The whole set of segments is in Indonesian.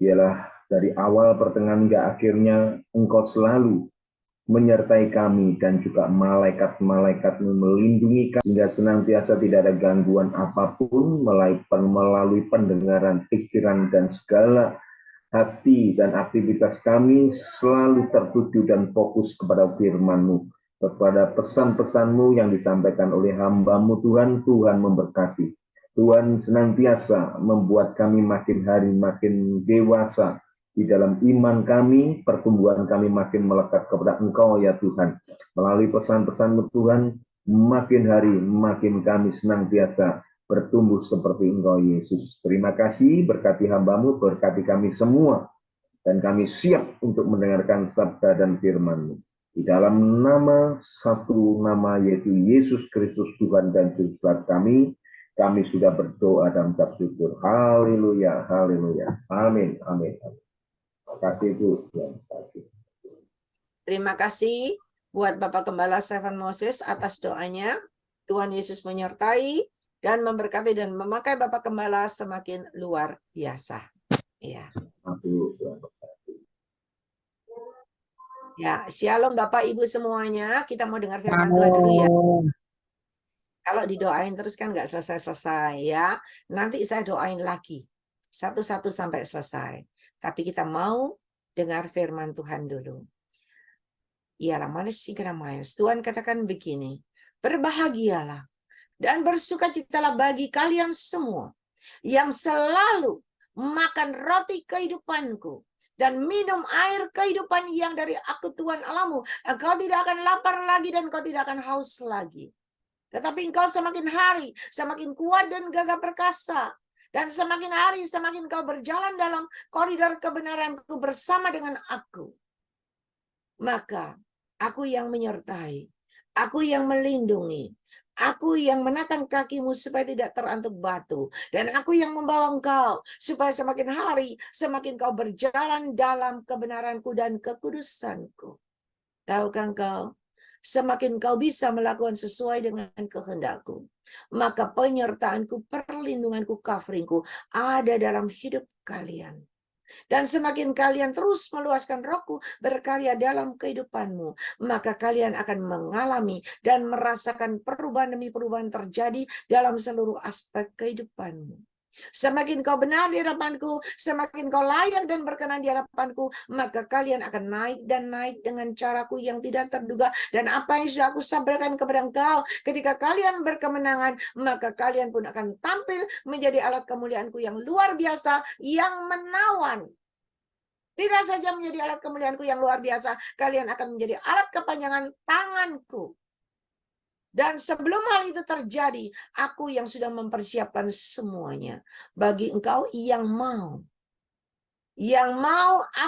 Ialah dari awal pertengahan hingga akhirnya Engkau selalu menyertai kami dan juga malaikat-malaikatmu melindungi kami sehingga senantiasa tidak ada gangguan apapun melalui pendengaran, pikiran, dan segala hati dan aktivitas kami selalu tertuju dan fokus kepada firman-Mu, kepada pesan-pesan-Mu yang disampaikan oleh hamba-Mu Tuhan. Tuhan memberkati. Tuhan senantiasa membuat kami makin hari makin dewasa di dalam iman kami, pertumbuhan kami makin melekat kepada Engkau ya Tuhan. Melalui pesan-pesan-Mu Tuhan, makin hari makin kami senantiasa bertumbuh seperti Engkau Yesus. Terima kasih, berkati hamba-Mu, berkati kami semua, dan kami siap untuk mendengarkan sabda dan firman-Mu. Di dalam nama satu nama yaitu Yesus Kristus Tuhan dan Juru Selamat kami sudah berdoa dan mengucap syukur. Haleluya, haleluya. Amin, amin, amin. Terima kasih Bu. Terima kasih buat Bapak Gembala Stephen Moses atas doanya. Tuhan Yesus menyertai dan memberkati dan memakai Bapak Gembala semakin luar biasa. Ya. Ya, shalom Bapak Ibu semuanya. Kita mau dengar firman Tuhan dulu ya. Kalau didoain terus kan nggak selesai-selesai ya. Nanti saya doain lagi. Satu-satu sampai selesai. Tapi kita mau dengar firman Tuhan dulu. Ialah manis manis. Tuhan katakan begini. Berbahagialah dan bersukacitalah bagi kalian semua yang selalu makan roti kehidupanku dan minum air kehidupan yang dari aku Tuhan Allahmu. Engkau tidak akan lapar lagi dan engkau tidak akan haus lagi. Tetapi engkau semakin hari semakin kuat dan gagah perkasa. Dan semakin hari semakin kau berjalan dalam koridor kebenaranku bersama dengan aku. Maka aku yang menyertai, aku yang melindungi, aku yang menatang kakimu supaya tidak terantuk batu. Dan aku yang membawa engkau supaya semakin hari semakin kau berjalan dalam kebenaranku dan kekudusanku. Tahukah engkau? Semakin kau bisa melakukan sesuai dengan kehendakku, maka penyertaanku, perlindunganku, coveringku ada dalam hidup kalian. Dan semakin kalian terus meluaskan rohku berkarya dalam kehidupanmu, maka kalian akan mengalami dan merasakan perubahan demi perubahan terjadi dalam seluruh aspek kehidupanmu. Semakin kau benar di hadapanku, semakin kau layak dan berkenan di hadapanku, maka kalian akan naik dan naik dengan caraku yang tidak terduga. Dan apa yang sudah aku sampaikan kepada engkau, ketika kalian berkemenangan, maka kalian pun akan tampil menjadi alat kemuliaanku yang luar biasa, yang menawan. Tidak saja menjadi alat kemuliaanku yang luar biasa, kalian akan menjadi alat kepanjangan tanganku. Dan sebelum hal itu terjadi, aku yang sudah mempersiapkan semuanya. Bagi engkau yang mau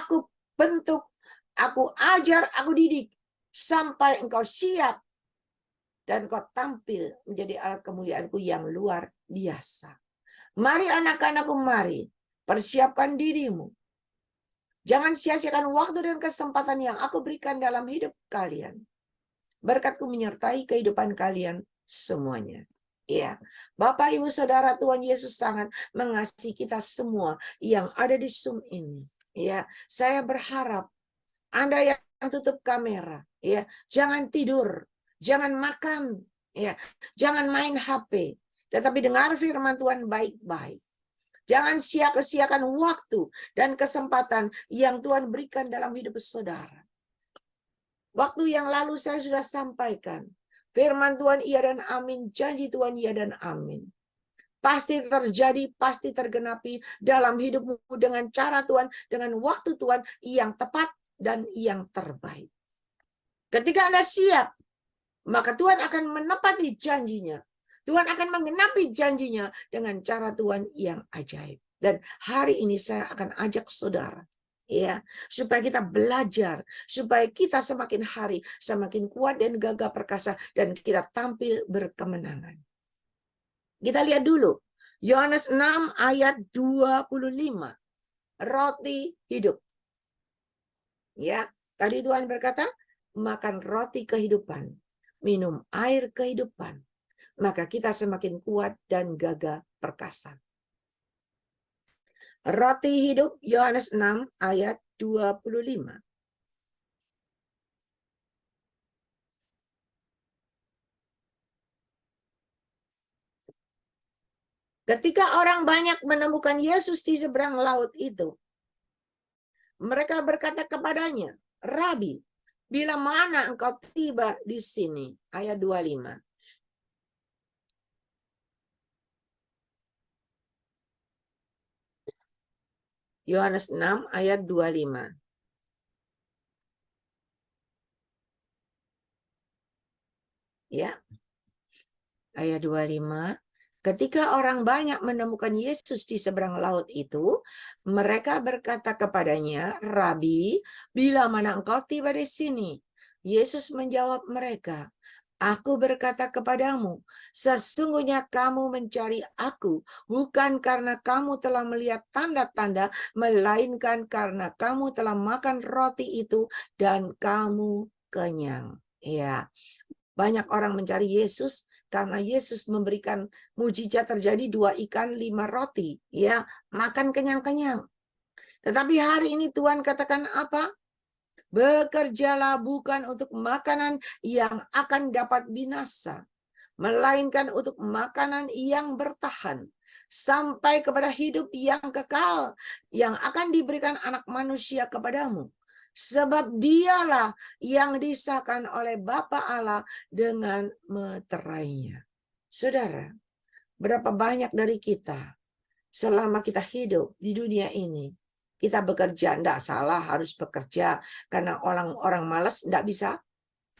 aku bentuk, aku ajar, aku didik, sampai engkau siap, dan engkau tampil menjadi alat kemuliaanku yang luar biasa. Mari anak-anakku, mari, persiapkan dirimu. Jangan sia-siakan waktu dan kesempatan yang aku berikan dalam hidup kalian. Berkatku menyertai kehidupan kalian semuanya. Ya, Bapak, Ibu, Saudara, Tuhan Yesus sangat mengasihi kita semua yang ada di Zoom ini. Ya, saya berharap Anda yang tutup kamera, ya, jangan tidur, jangan makan, ya, jangan main HP, tetapi dengar firman Tuhan baik-baik. Jangan sia-siakan waktu dan kesempatan yang Tuhan berikan dalam hidup saudara. Waktu yang lalu saya sudah sampaikan, firman Tuhan iya dan amin, janji Tuhan iya dan amin. Pasti terjadi, pasti tergenapi dalam hidupmu dengan cara Tuhan, dengan waktu Tuhan yang tepat dan yang terbaik. Ketika Anda siap, maka Tuhan akan menepati janjinya. Tuhan akan menggenapi janjinya dengan cara Tuhan yang ajaib. Dan hari ini saya akan ajak saudara, ya, supaya kita belajar, supaya kita semakin hari semakin kuat dan gagah perkasa dan kita tampil berkemenangan. Kita lihat dulu Yohanes 6 ayat 25. Roti hidup. Ya, tadi Tuhan berkata, makan roti kehidupan, minum air kehidupan, maka kita semakin kuat dan gagah perkasa. Roti hidup, Yohanes 6 ayat 25. Ketika orang banyak menemukan Yesus di seberang laut itu, mereka berkata kepadanya, Rabi, bila mana engkau tiba di sini? Ayat 25. Yohanes 6 ayat 25. Ya, ayat 25. Ketika orang banyak menemukan Yesus di seberang laut itu, mereka berkata kepadanya, Rabi, bila mana engkau tiba di sini? Yesus menjawab mereka, Aku berkata kepadamu, sesungguhnya kamu mencari aku, bukan karena kamu telah melihat tanda-tanda, melainkan karena kamu telah makan roti itu dan kamu kenyang. Ya, banyak orang mencari Yesus karena Yesus memberikan mujizat terjadi 2 ikan 5 roti. Ya, makan kenyang-kenyang. Tetapi hari ini Tuhan katakan apa? Bekerjalah bukan untuk makanan yang akan dapat binasa, melainkan untuk makanan yang bertahan sampai kepada hidup yang kekal yang akan diberikan Anak Manusia kepadamu. Sebab dialah yang disahkan oleh Bapa Allah dengan meterainya. Saudara, berapa banyak dari kita selama kita hidup di dunia ini, kita bekerja, tidak salah harus bekerja, karena orang malas tidak bisa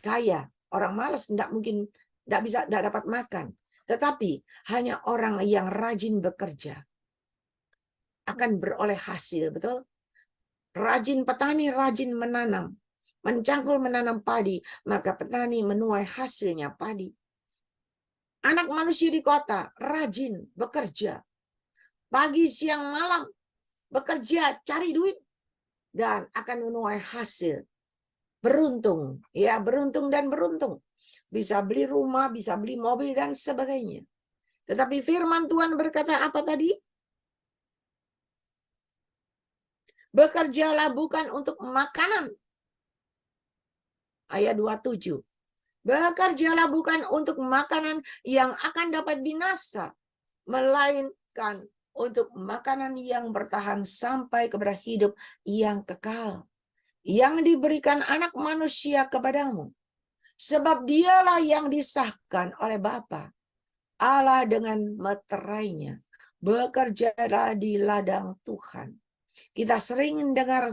kaya, orang malas tidak mungkin, tidak dapat makan. Tetapi hanya orang yang rajin bekerja akan beroleh hasil, betul? Rajin petani, rajin menanam, mencangkul menanam padi, maka petani menuai hasilnya padi. Anak manusia di kota rajin bekerja, pagi, siang, malam, bekerja, cari duit, dan akan menuai hasil. Beruntung, ya beruntung dan beruntung. Bisa beli rumah, bisa beli mobil, dan sebagainya. Tetapi firman Tuhan berkata apa tadi? Bekerjalah bukan untuk makanan. Ayat 27. Bekerjalah bukan untuk makanan yang akan dapat binasa, melainkan untuk makanan yang bertahan sampai kepada hidup yang kekal, yang diberikan Anak Manusia kepadamu. Sebab dialah yang disahkan oleh Bapa Allah dengan meterainya. Bekerjalah di ladang Tuhan. Kita sering dengar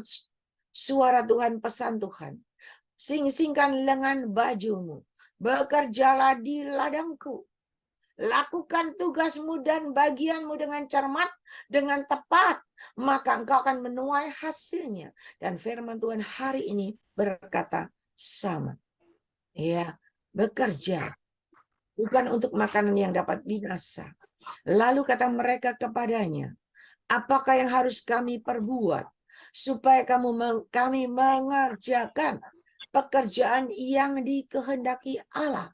suara Tuhan, pesan Tuhan. Sing-singkan lengan bajumu. Bekerjalah di ladangku. Lakukan tugasmu dan bagianmu dengan cermat, dengan tepat, maka engkau akan menuai hasilnya. Dan firman Tuhan hari ini berkata sama. Ya, bekerja bukan untuk makanan yang dapat binasa. Lalu kata mereka kepadanya, apakah yang harus kami perbuat supaya kami mengerjakan pekerjaan yang dikehendaki Allah?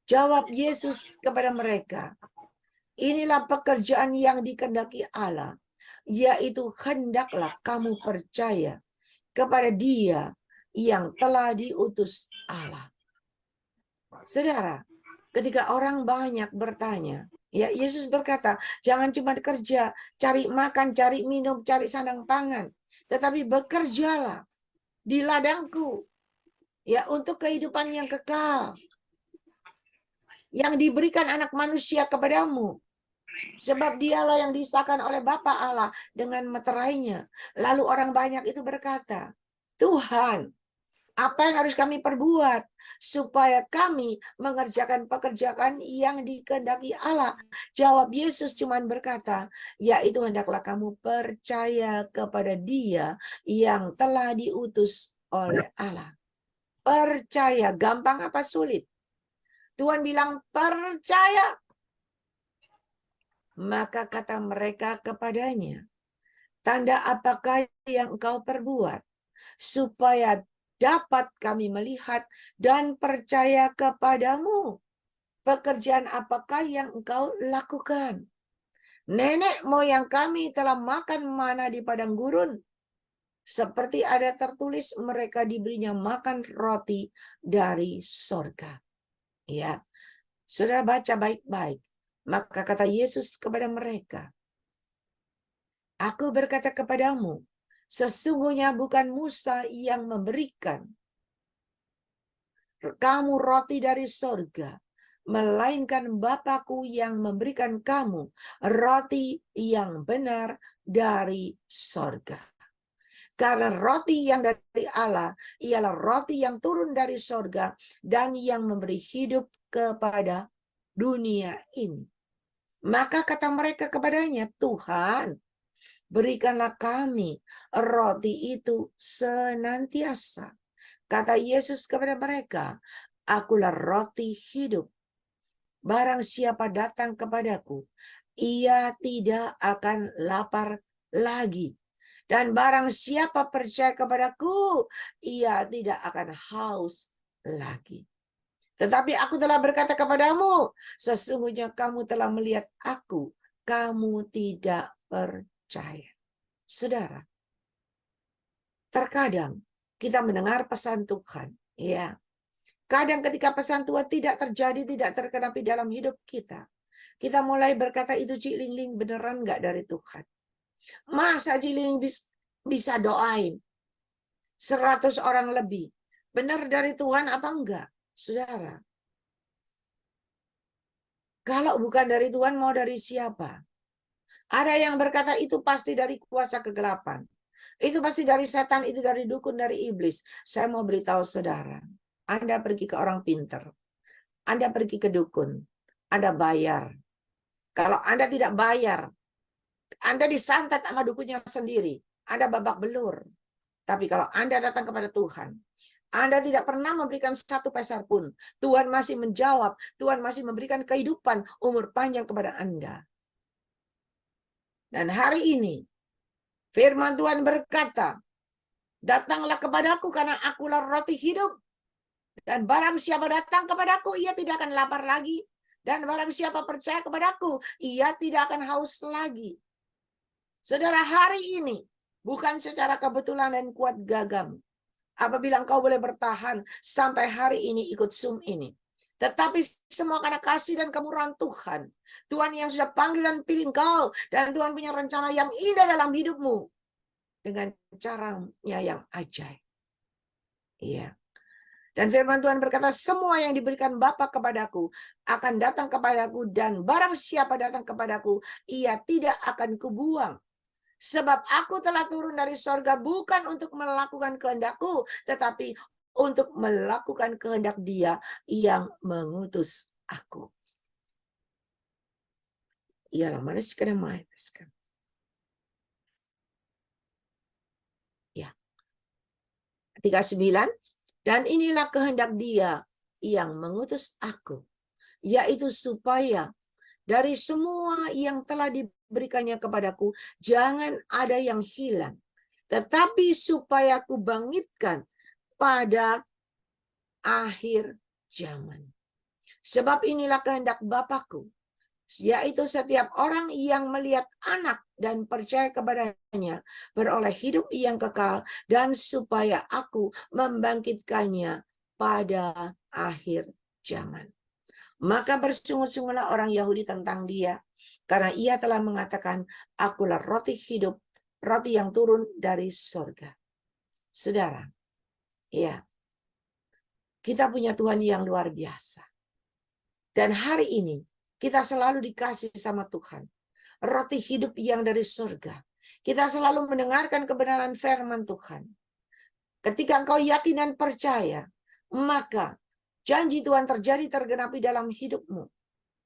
Jawab Yesus kepada mereka, inilah pekerjaan yang dikehendaki Allah, yaitu hendaklah kamu percaya kepada Dia yang telah diutus Allah. Saudara, ketika orang banyak bertanya, ya Yesus berkata, jangan cuma kerja, cari makan, cari minum, cari sandang pangan, tetapi bekerjalah di ladangku, ya untuk kehidupan yang kekal, yang diberikan Anak Manusia kepadamu. Sebab dialah yang disahkan oleh Bapa Allah dengan meterainya. Lalu orang banyak itu berkata, Tuhan, apa yang harus kami perbuat supaya kami mengerjakan pekerjaan yang dikehendaki Allah? Jawab Yesus cuman berkata, yaitu hendaklah kamu percaya kepada Dia yang telah diutus oleh Allah. Percaya, gampang apa sulit? Tuhan bilang percaya. Maka kata mereka kepadanya, tanda apakah yang engkau perbuat supaya dapat kami melihat dan percaya kepadamu? Pekerjaan apakah yang engkau lakukan? Nenek moyang kami telah makan mana di padang gurun. Seperti ada tertulis, mereka diberinya makan roti dari sorga. Ya, saudara baca baik-baik. Maka kata Yesus kepada mereka, Aku berkata kepadamu, sesungguhnya bukan Musa yang memberikan kamu roti dari sorga, melainkan Bapakku yang memberikan kamu roti yang benar dari sorga. Karena roti yang dari Allah ialah roti yang turun dari sorga dan yang memberi hidup kepada dunia ini. Maka kata mereka kepadanya, Tuhan, berikanlah kami roti itu senantiasa. Kata Yesus kepada mereka, Akulah roti hidup. Barang siapa datang kepadaku, ia tidak akan lapar lagi. Dan barang siapa percaya kepadaku, ia tidak akan haus lagi. Tetapi aku telah berkata kepadamu, sesungguhnya kamu telah melihat aku, kamu tidak percaya. Saudara, terkadang kita mendengar pesan Tuhan, ya. Kadang ketika pesan Tuhan tidak terjadi, tidak tergenapi dalam hidup kita, kita mulai berkata, itu Cik Ling beneran nggak dari Tuhan? Masa Cik Ling bisa doain 100 orang lebih? Benar dari Tuhan apa enggak? Saudara, kalau bukan dari Tuhan, mau dari siapa? Ada yang berkata itu pasti dari kuasa kegelapan. Itu pasti dari setan, itu dari dukun, dari iblis. Saya mau beritahu saudara, Anda pergi ke orang pinter, Anda pergi ke dukun, Anda bayar. Kalau Anda tidak bayar, Anda disantet sama dukunnya sendiri, Anda babak belur. Tapi kalau Anda datang kepada Tuhan, Anda tidak pernah memberikan satu peser pun. Tuhan masih menjawab, Tuhan masih memberikan kehidupan, umur panjang kepada Anda. Dan hari ini, firman Tuhan berkata, datanglah kepadaku karena akulah roti hidup. Dan barang siapa datang kepadaku, ia tidak akan lapar lagi. Dan barang siapa percaya kepadaku, ia tidak akan haus lagi. Saudara, hari ini, bukan secara kebetulan dan kuat gagam, apabila engkau boleh bertahan sampai hari ini ikut Zoom ini. Tetapi semua karena kasih dan kemurahan Tuhan. Tuhan yang sudah panggil dan pilih engkau. Dan Tuhan punya rencana yang indah dalam hidupmu. Dengan caranya yang ajaib. Iya. Dan firman Tuhan berkata, semua yang diberikan Bapa kepadaku akan datang kepadaku, dan barang siapa datang kepadaku, ia tidak akan kubuang. Sebab aku telah turun dari sorga bukan untuk melakukan kehendakku, tetapi untuk melakukan kehendak Dia yang mengutus aku. Ialah mana sih kena main sekarang? Ya. 39. Dan inilah kehendak Dia yang mengutus aku, yaitu supaya dari semua yang telah diberikannya kepadaku, jangan ada yang hilang, tetapi supaya aku bangkitkan pada akhir zaman. Sebab inilah kehendak Bapakku, yaitu setiap orang yang melihat anak dan percaya kepadanya beroleh hidup yang kekal, dan supaya aku membangkitkannya pada akhir zaman. Maka bersungut-sungutlah orang Yahudi tentang Dia, karena Ia telah mengatakan, akulah roti hidup, roti yang turun dari surga. Saudara, ya, kita punya Tuhan yang luar biasa. Dan hari ini, kita selalu dikasih sama Tuhan. Roti hidup yang dari surga. Kita selalu mendengarkan kebenaran firman Tuhan. Ketika engkau yakin dan percaya, maka janji Tuhan terjadi tergenapi dalam hidupmu.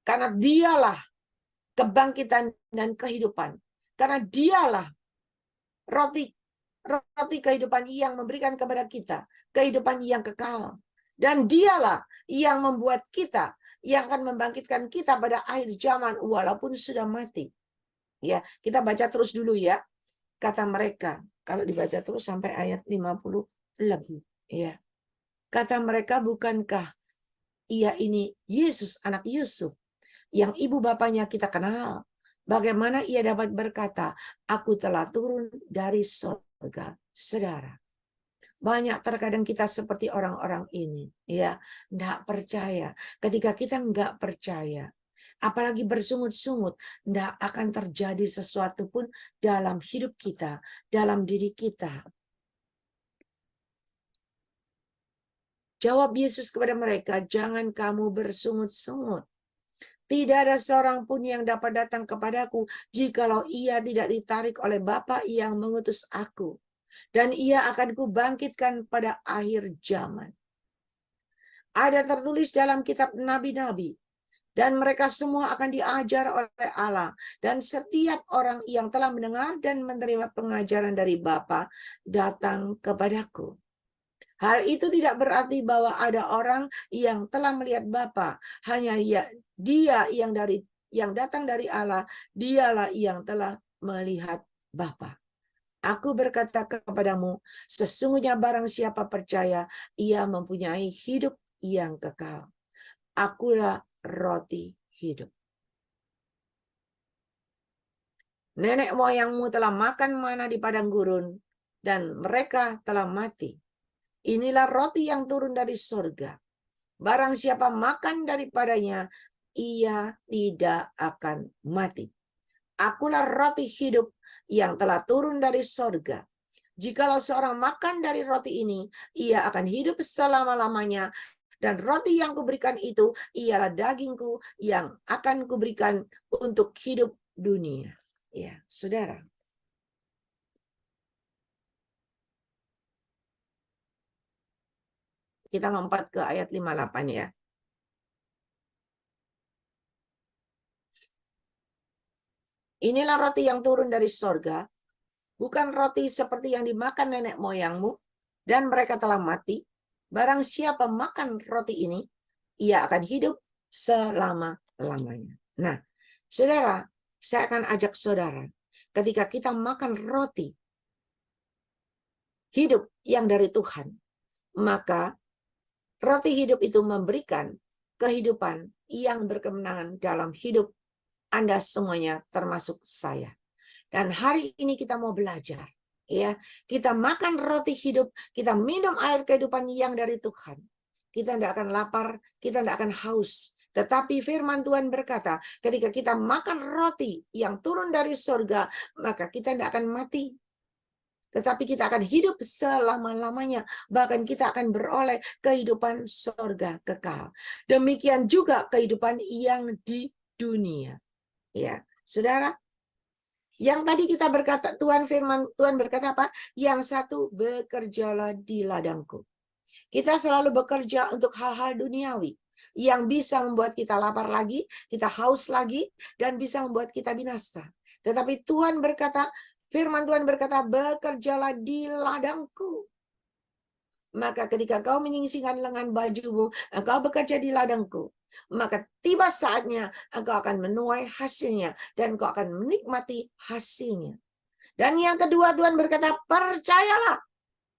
Karena Dialah kebangkitan dan kehidupan. Karena Dialah roti kehidupan yang memberikan kepada kita kehidupan yang kekal. Dan Dialah yang membuat kita, yang akan membangkitkan kita pada akhir zaman walaupun sudah mati. Ya, kita baca terus dulu ya. Kata mereka, kalau dibaca terus sampai ayat 50 lebih, ya. Kata mereka, bukankah Ia ini Yesus anak Yusuf yang ibu bapaknya kita kenal? Bagaimana ia dapat berkata, aku telah turun dari surga, saudara? Banyak terkadang kita seperti orang-orang ini, ya, enggak percaya. Ketika kita enggak percaya, apalagi bersungut-sungut, enggak akan terjadi sesuatu pun dalam hidup kita, dalam diri kita. Jawab Yesus kepada mereka, jangan kamu bersungut-sungut. Tidak ada seorang pun yang dapat datang kepadaku jikalau ia tidak ditarik oleh Bapa yang mengutus aku. Dan ia akan kubangkitkan pada akhir zaman. Ada tertulis dalam kitab nabi-nabi. Dan mereka semua akan diajar oleh Allah. Dan setiap orang yang telah mendengar dan menerima pengajaran dari Bapa datang kepadaku. Hal itu tidak berarti bahwa ada orang yang telah melihat Bapa. Hanya dia yang datang dari Allah, dialah yang telah melihat Bapa. Aku berkata kepadamu, sesungguhnya barang siapa percaya, ia mempunyai hidup yang kekal. Akulah roti hidup. Nenek moyangmu telah makan mana di padang gurun, dan mereka telah mati. Inilah roti yang turun dari surga. Barang siapa makan daripadanya, ia tidak akan mati. Akulah roti hidup yang telah turun dari surga. Jikalau seorang makan dari roti ini, ia akan hidup selama-lamanya. Dan roti yang kuberikan itu ialah dagingku yang akan kuberikan untuk hidup dunia. Ya, saudara. Kita lompat ke ayat 58 ya. Inilah roti yang turun dari sorga, bukan roti seperti yang dimakan nenek moyangmu, dan mereka telah mati. Barang siapa makan roti ini, ia akan hidup selama-lamanya. Nah, saudara, saya akan ajak saudara, ketika kita makan roti hidup yang dari Tuhan, maka roti hidup itu memberikan kehidupan yang berkemenangan dalam hidup Anda semuanya, termasuk saya. Dan hari ini kita mau belajar, ya. Kita makan roti hidup, kita minum air kehidupan yang dari Tuhan. Kita tidak akan lapar, kita tidak akan haus. Tetapi firman Tuhan berkata, ketika kita makan roti yang turun dari surga, maka kita tidak akan mati. Tetapi kita akan hidup selama-lamanya. Bahkan kita akan beroleh kehidupan surga kekal. Demikian juga kehidupan yang di dunia. Ya, saudara, yang tadi kita berkata, Tuhan berkata apa? Yang satu, bekerjalah di ladangku. Kita selalu bekerja untuk hal-hal duniawi yang bisa membuat kita lapar lagi, kita haus lagi, dan bisa membuat kita binasa. Tetapi Tuhan berkata, firman Tuhan berkata, bekerjalah di ladangku. Maka ketika kau menyingsingkan lengan bajumu, engkau bekerja di ladangku. Maka tiba saatnya engkau akan menuai hasilnya dan engkau akan menikmati hasilnya. Dan yang kedua, Tuhan berkata, percayalah.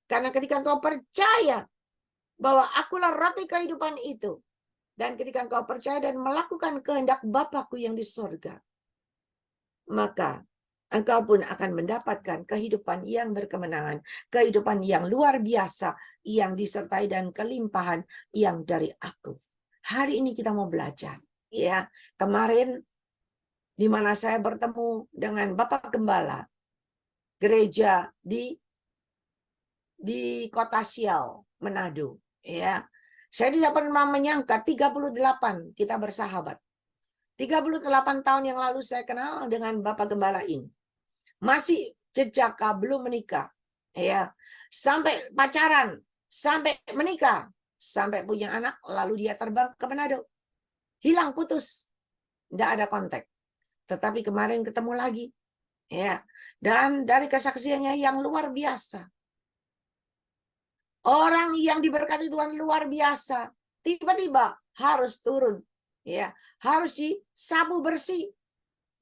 Karena ketika engkau percaya bahwa akulah roti kehidupan itu, dan ketika engkau percaya dan melakukan kehendak Bapakku yang di surga, maka engkau pun akan mendapatkan kehidupan yang berkemenangan, kehidupan yang luar biasa, yang disertai dan kelimpahan yang dari aku. Hari ini kita mau belajar. Ya, kemarin di mana saya bertemu dengan Bapak Gembala gereja di Kota Siau, Manado. Ya, saya tidak pernah menyangka 38 kita bersahabat. 38 tahun yang lalu saya kenal dengan Bapak Gembala ini. Masih jejaka, belum menikah, ya, sampai pacaran, sampai menikah, sampai punya anak, lalu dia terbang ke Manado, hilang, putus, tidak ada kontak. Tetapi kemarin ketemu lagi, ya, dan dari kesaksiannya yang luar biasa, orang yang diberkati Tuhan luar biasa, tiba-tiba harus turun, ya, harus disapu bersih,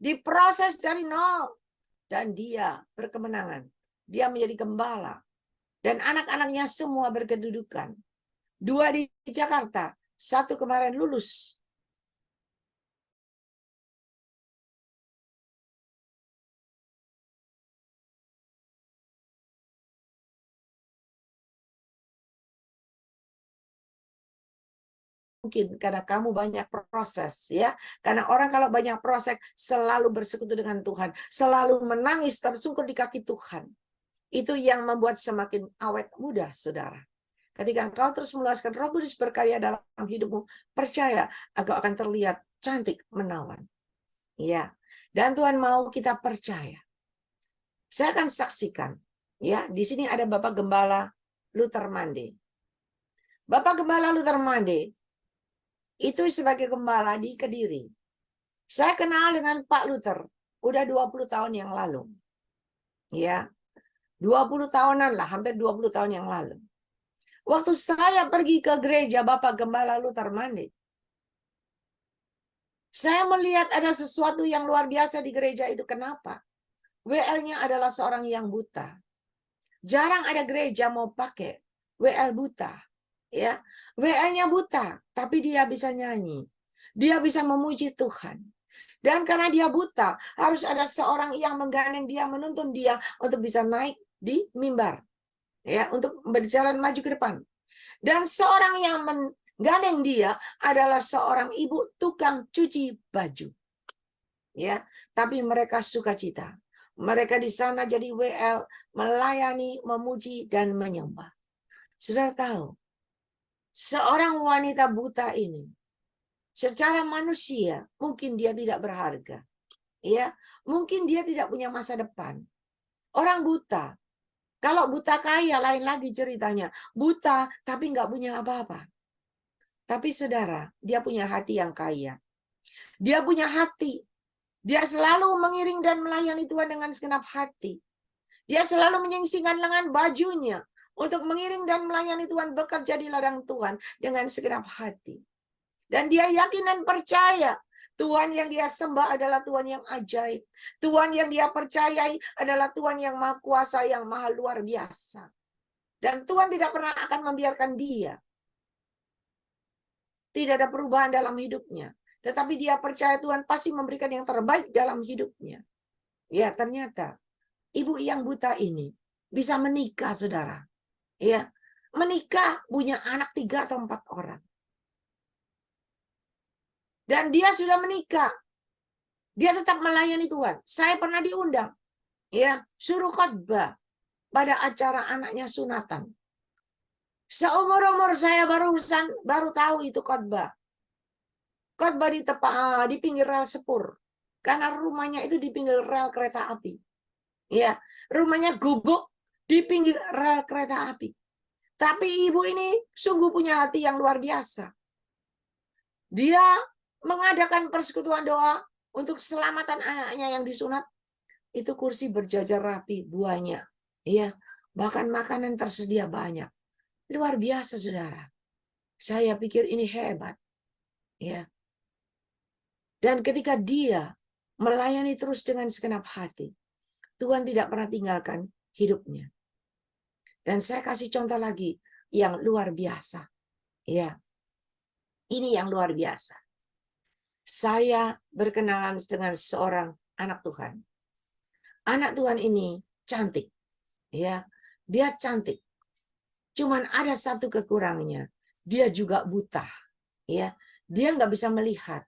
diproses dari nol. Dan dia berkemenangan. Dia menjadi gembala. Dan anak-anaknya semua berkedudukan. 2 di Jakarta, 1 kemarin lulus mungkin karena kamu banyak proses, ya. Karena orang kalau banyak proses selalu bersekutu dengan Tuhan, selalu menangis tersungkur di kaki Tuhan. Itu yang membuat semakin awet muda, saudara. Ketika engkau terus meluaskan Roh Kudus berkarya dalam hidupmu, percaya engkau akan terlihat cantik menawan. Ya. Dan Tuhan mau kita percaya. Saya akan saksikan, ya, di sini ada Bapak Gembala Luther Mande. Bapak Gembala Luther Mande itu sebagai gembala di Kediri. Saya kenal dengan Pak Luther udah 20 tahun yang lalu. Ya. 20 tahunan lah, hampir 20 tahun yang lalu. Waktu saya pergi ke gereja Bapak Gembala Luther Mande, saya melihat ada sesuatu yang luar biasa di gereja itu. Kenapa? WL-nya adalah seorang yang buta. Jarang ada gereja mau pakai WL buta. Ya, WL-nya buta, tapi dia bisa nyanyi. Dia bisa memuji Tuhan. Dan karena dia buta, harus ada seorang yang menggandeng dia, menuntun dia untuk bisa naik di mimbar. Ya, untuk berjalan maju ke depan. Dan seorang yang menggandeng dia adalah seorang ibu tukang cuci baju. Ya, tapi mereka sukacita. Mereka di sana jadi WL, melayani, memuji, dan menyembah. Saudara tahu, seorang wanita buta ini, secara manusia, mungkin dia tidak berharga. Ya, mungkin dia tidak punya masa depan. Orang buta, kalau buta kaya lain lagi ceritanya. Buta tapi nggak punya apa-apa. Tapi saudara, dia punya hati yang kaya. Dia punya hati. Dia selalu mengiring dan melayani Tuhan dengan segenap hati. Dia selalu menyingsingkan lengan bajunya untuk mengiring dan melayani Tuhan, bekerja di ladang Tuhan dengan segenap hati. Dan dia yakin dan percaya Tuhan yang dia sembah adalah Tuhan yang ajaib. Tuhan yang dia percayai adalah Tuhan yang maha kuasa, yang maha luar biasa. Dan Tuhan tidak pernah akan membiarkan dia. Tidak ada perubahan dalam hidupnya. Tetapi dia percaya Tuhan pasti memberikan yang terbaik dalam hidupnya. Ya, ternyata ibu yang buta ini bisa menikah, saudara. Ya, menikah, punya anak 3 atau 4 orang. Dan dia sudah menikah. Dia tetap melayani Tuhan. Saya pernah diundang, ya, suruh khotbah pada acara anaknya sunatan. Seumur-umur saya baru tahu itu khotbah. Khotbah di pinggir rel sepur. Karena rumahnya itu di pinggir rel kereta api. Ya, rumahnya gubuk di pinggir rel kereta api. Tapi ibu ini sungguh punya hati yang luar biasa. Dia mengadakan persekutuan doa untuk keselamatan anaknya yang disunat. Itu kursi berjajar rapi, banyak. Ya, bahkan makanan tersedia banyak. Luar biasa, saudara. Saya pikir ini hebat. Ya. Dan ketika dia melayani terus dengan segenap hati, Tuhan tidak pernah tinggalkan hidupnya. Dan saya kasih contoh lagi yang luar biasa. Ya. Ini yang luar biasa. Saya berkenalan dengan seorang anak Tuhan. Anak Tuhan ini cantik. Ya. Dia cantik. Cuman ada satu kekurangannya. Dia juga buta. Ya. Dia nggak bisa melihat.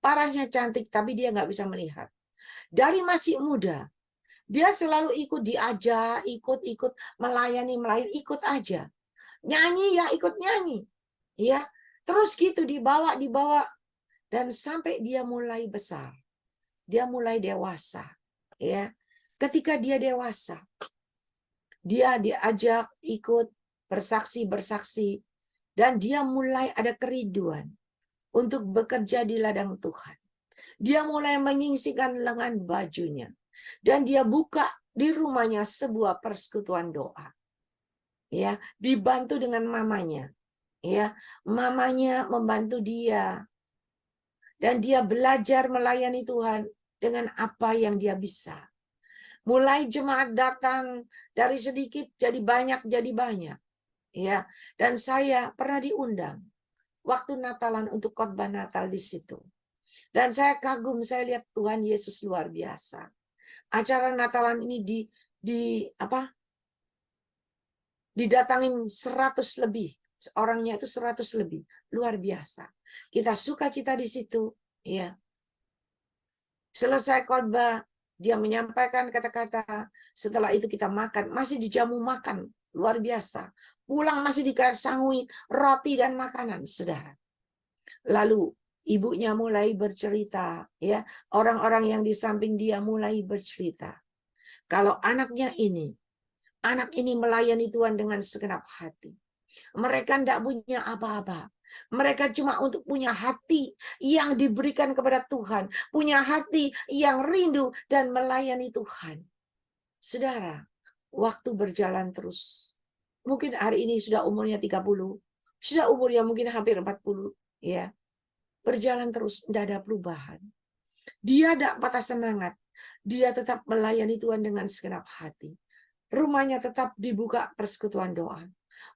Parasnya cantik, tapi dia nggak bisa melihat. Dari masih muda, dia selalu ikut diajak, ikut melayani, ikut aja. Nyanyi ya ikut nyanyi. Ya, terus gitu dibawa. Dan sampai dia mulai besar. Dia mulai dewasa. Ya, ketika dia dewasa, dia diajak ikut bersaksi. Dan dia mulai ada kerinduan untuk bekerja di ladang Tuhan. Dia mulai menyingsingkan lengan bajunya. Dan dia buka di rumahnya sebuah persekutuan doa. Ya, dibantu dengan mamanya. Ya, mamanya membantu dia. Dan dia belajar melayani Tuhan dengan apa yang dia bisa. Mulai jemaat datang dari sedikit jadi banyak. Ya, dan saya pernah diundang waktu Natalan untuk khotbah Natal di situ. Dan saya kagum, saya lihat Tuhan Yesus luar biasa. Acara Natalan ini didatangin 100 lebih, orangnya itu 100 lebih, luar biasa. Kita sukacita di situ, ya. Selesai khotbah, dia menyampaikan kata-kata. Setelah itu kita makan, masih dijamu makan, luar biasa. Pulang masih dikasangui roti dan makanan, saudara. Lalu ibunya mulai bercerita, ya. Orang-orang yang di samping dia mulai bercerita. Kalau anak ini melayani Tuhan dengan segenap hati. Mereka tidak punya apa-apa. Mereka cuma untuk punya hati yang diberikan kepada Tuhan. Punya hati yang rindu dan melayani Tuhan. Saudara, waktu berjalan terus. Mungkin hari ini sudah umurnya 30. Sudah umurnya mungkin hampir 40. Ya, berjalan terus, tidak ada perubahan. Dia tidak patah semangat. Dia tetap melayani Tuhan dengan segenap hati. Rumahnya tetap dibuka persekutuan doa.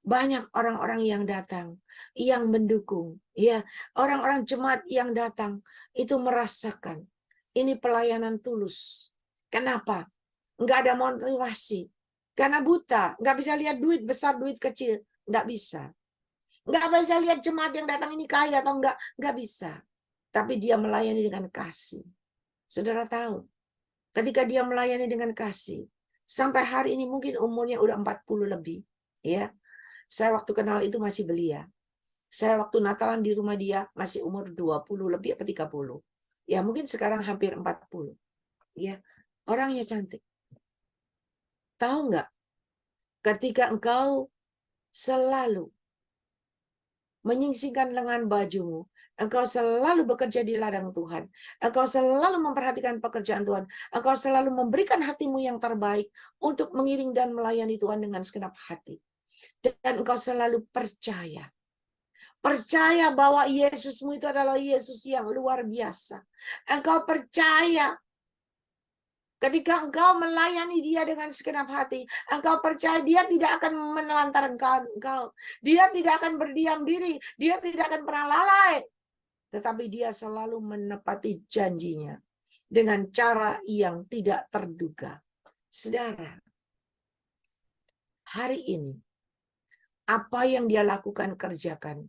Banyak orang-orang yang datang, yang mendukung, ya, orang-orang jemaat yang datang itu merasakan ini pelayanan tulus. Kenapa? Enggak ada motivasi. Karena buta, enggak bisa lihat duit besar, duit kecil, enggak bisa. Enggak bisa lihat jemaat yang datang ini kaya atau enggak bisa. Tapi dia melayani dengan kasih. Saudara tahu, ketika dia melayani dengan kasih, sampai hari ini mungkin umurnya udah 40 lebih, ya. Saya waktu kenal itu masih belia. Saya waktu Natalan di rumah dia masih umur 20 lebih atau 30. Ya mungkin sekarang hampir 40. Ya, orangnya cantik. Tahu nggak? Ketika engkau selalu menyingsingkan lengan bajumu, engkau selalu bekerja di ladang Tuhan, engkau selalu memperhatikan pekerjaan Tuhan, engkau selalu memberikan hatimu yang terbaik untuk mengiring dan melayani Tuhan dengan segenap hati. Dan engkau selalu percaya. Percaya bahwa Yesusmu itu adalah Yesus yang luar biasa. Engkau percaya ketika engkau melayani dia dengan segenap hati. Engkau percaya dia tidak akan menelantarkan engkau. Dia tidak akan berdiam diri. Dia tidak akan pernah lalai. Tetapi dia selalu menepati janjinya dengan cara yang tidak terduga. Saudara, hari ini apa yang dia lakukan, kerjakan,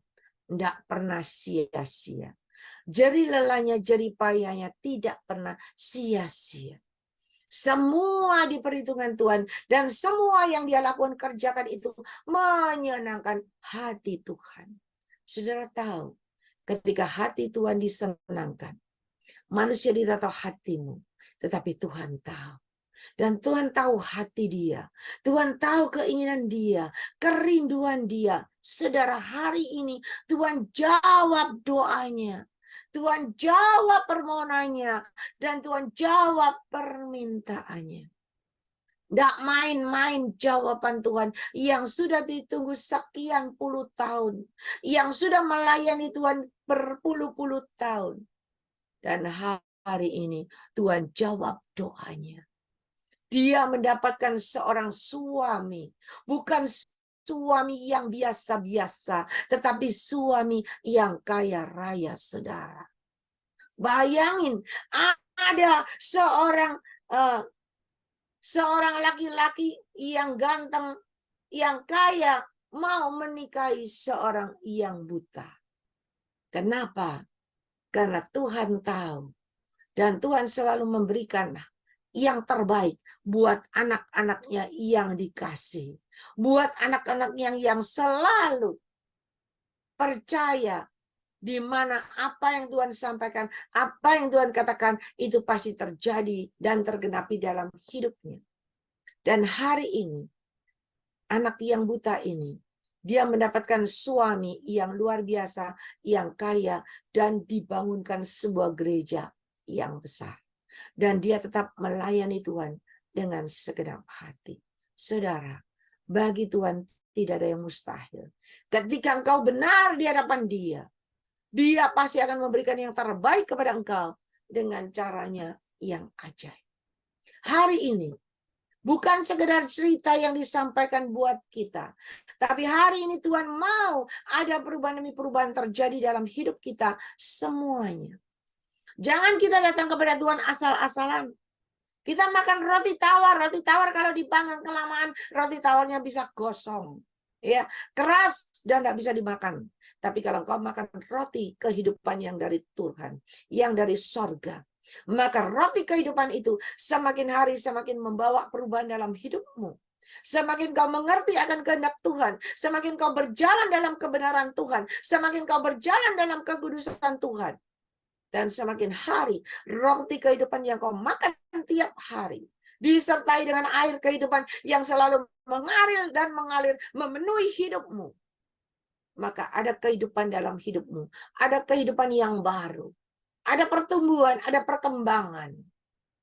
tidak pernah sia-sia. Jeri lelahnya, jeri payahnya tidak pernah sia-sia. Semua diperhitungkan Tuhan. Dan semua yang dia lakukan, kerjakan itu menyenangkan hati Tuhan. Saudara tahu, ketika hati Tuhan disenangkan, manusia tidak tahu hatimu, tetapi Tuhan tahu. Dan Tuhan tahu hati dia. Tuhan tahu keinginan dia, kerinduan dia. Saudara, hari ini Tuhan jawab doanya. Tuhan jawab permohonannya. Dan Tuhan jawab permintaannya. Tidak main-main jawaban Tuhan yang sudah ditunggu sekian puluh tahun. Yang sudah melayani Tuhan berpuluh-puluh tahun. Dan hari ini Tuhan jawab doanya. Dia mendapatkan seorang suami, bukan suami yang biasa-biasa, tetapi suami yang kaya raya, saudara. Bayangin, ada seorang laki-laki yang ganteng, yang kaya, mau menikahi seorang yang buta. Kenapa? Karena Tuhan tahu. Dan Tuhan selalu memberikan yang terbaik buat anak-anaknya yang dikasih. Buat anak-anaknya yang selalu percaya di mana apa yang Tuhan sampaikan, apa yang Tuhan katakan, itu pasti terjadi dan tergenapi dalam hidupnya. Dan hari ini, anak yang buta ini, dia mendapatkan suami yang luar biasa, yang kaya, dan dibangunkan sebuah gereja yang besar. Dan dia tetap melayani Tuhan dengan segenap hati. Saudara, bagi Tuhan tidak ada yang mustahil. Ketika engkau benar di hadapan dia, dia pasti akan memberikan yang terbaik kepada engkau dengan caranya yang ajaib. Hari ini, bukan sekedar cerita yang disampaikan buat kita. Tapi hari ini Tuhan mau ada perubahan demi perubahan terjadi dalam hidup kita semuanya. Jangan kita datang kepada Tuhan asal-asalan. Kita makan roti tawar kalau dipanggang kelamaan, roti tawarnya bisa gosong. Ya, keras dan tidak bisa dimakan. Tapi kalau engkau makan roti kehidupan yang dari Tuhan, yang dari sorga, maka roti kehidupan itu semakin hari semakin membawa perubahan dalam hidupmu. Semakin kau mengerti akan kehendak Tuhan, semakin kau berjalan dalam kebenaran Tuhan, semakin kau berjalan dalam kekudusan Tuhan. Dan semakin hari roti kehidupan yang kau makan tiap hari disertai dengan air kehidupan yang selalu mengalir dan mengalir memenuhi hidupmu. Maka ada kehidupan dalam hidupmu. Ada kehidupan yang baru. Ada pertumbuhan, ada perkembangan.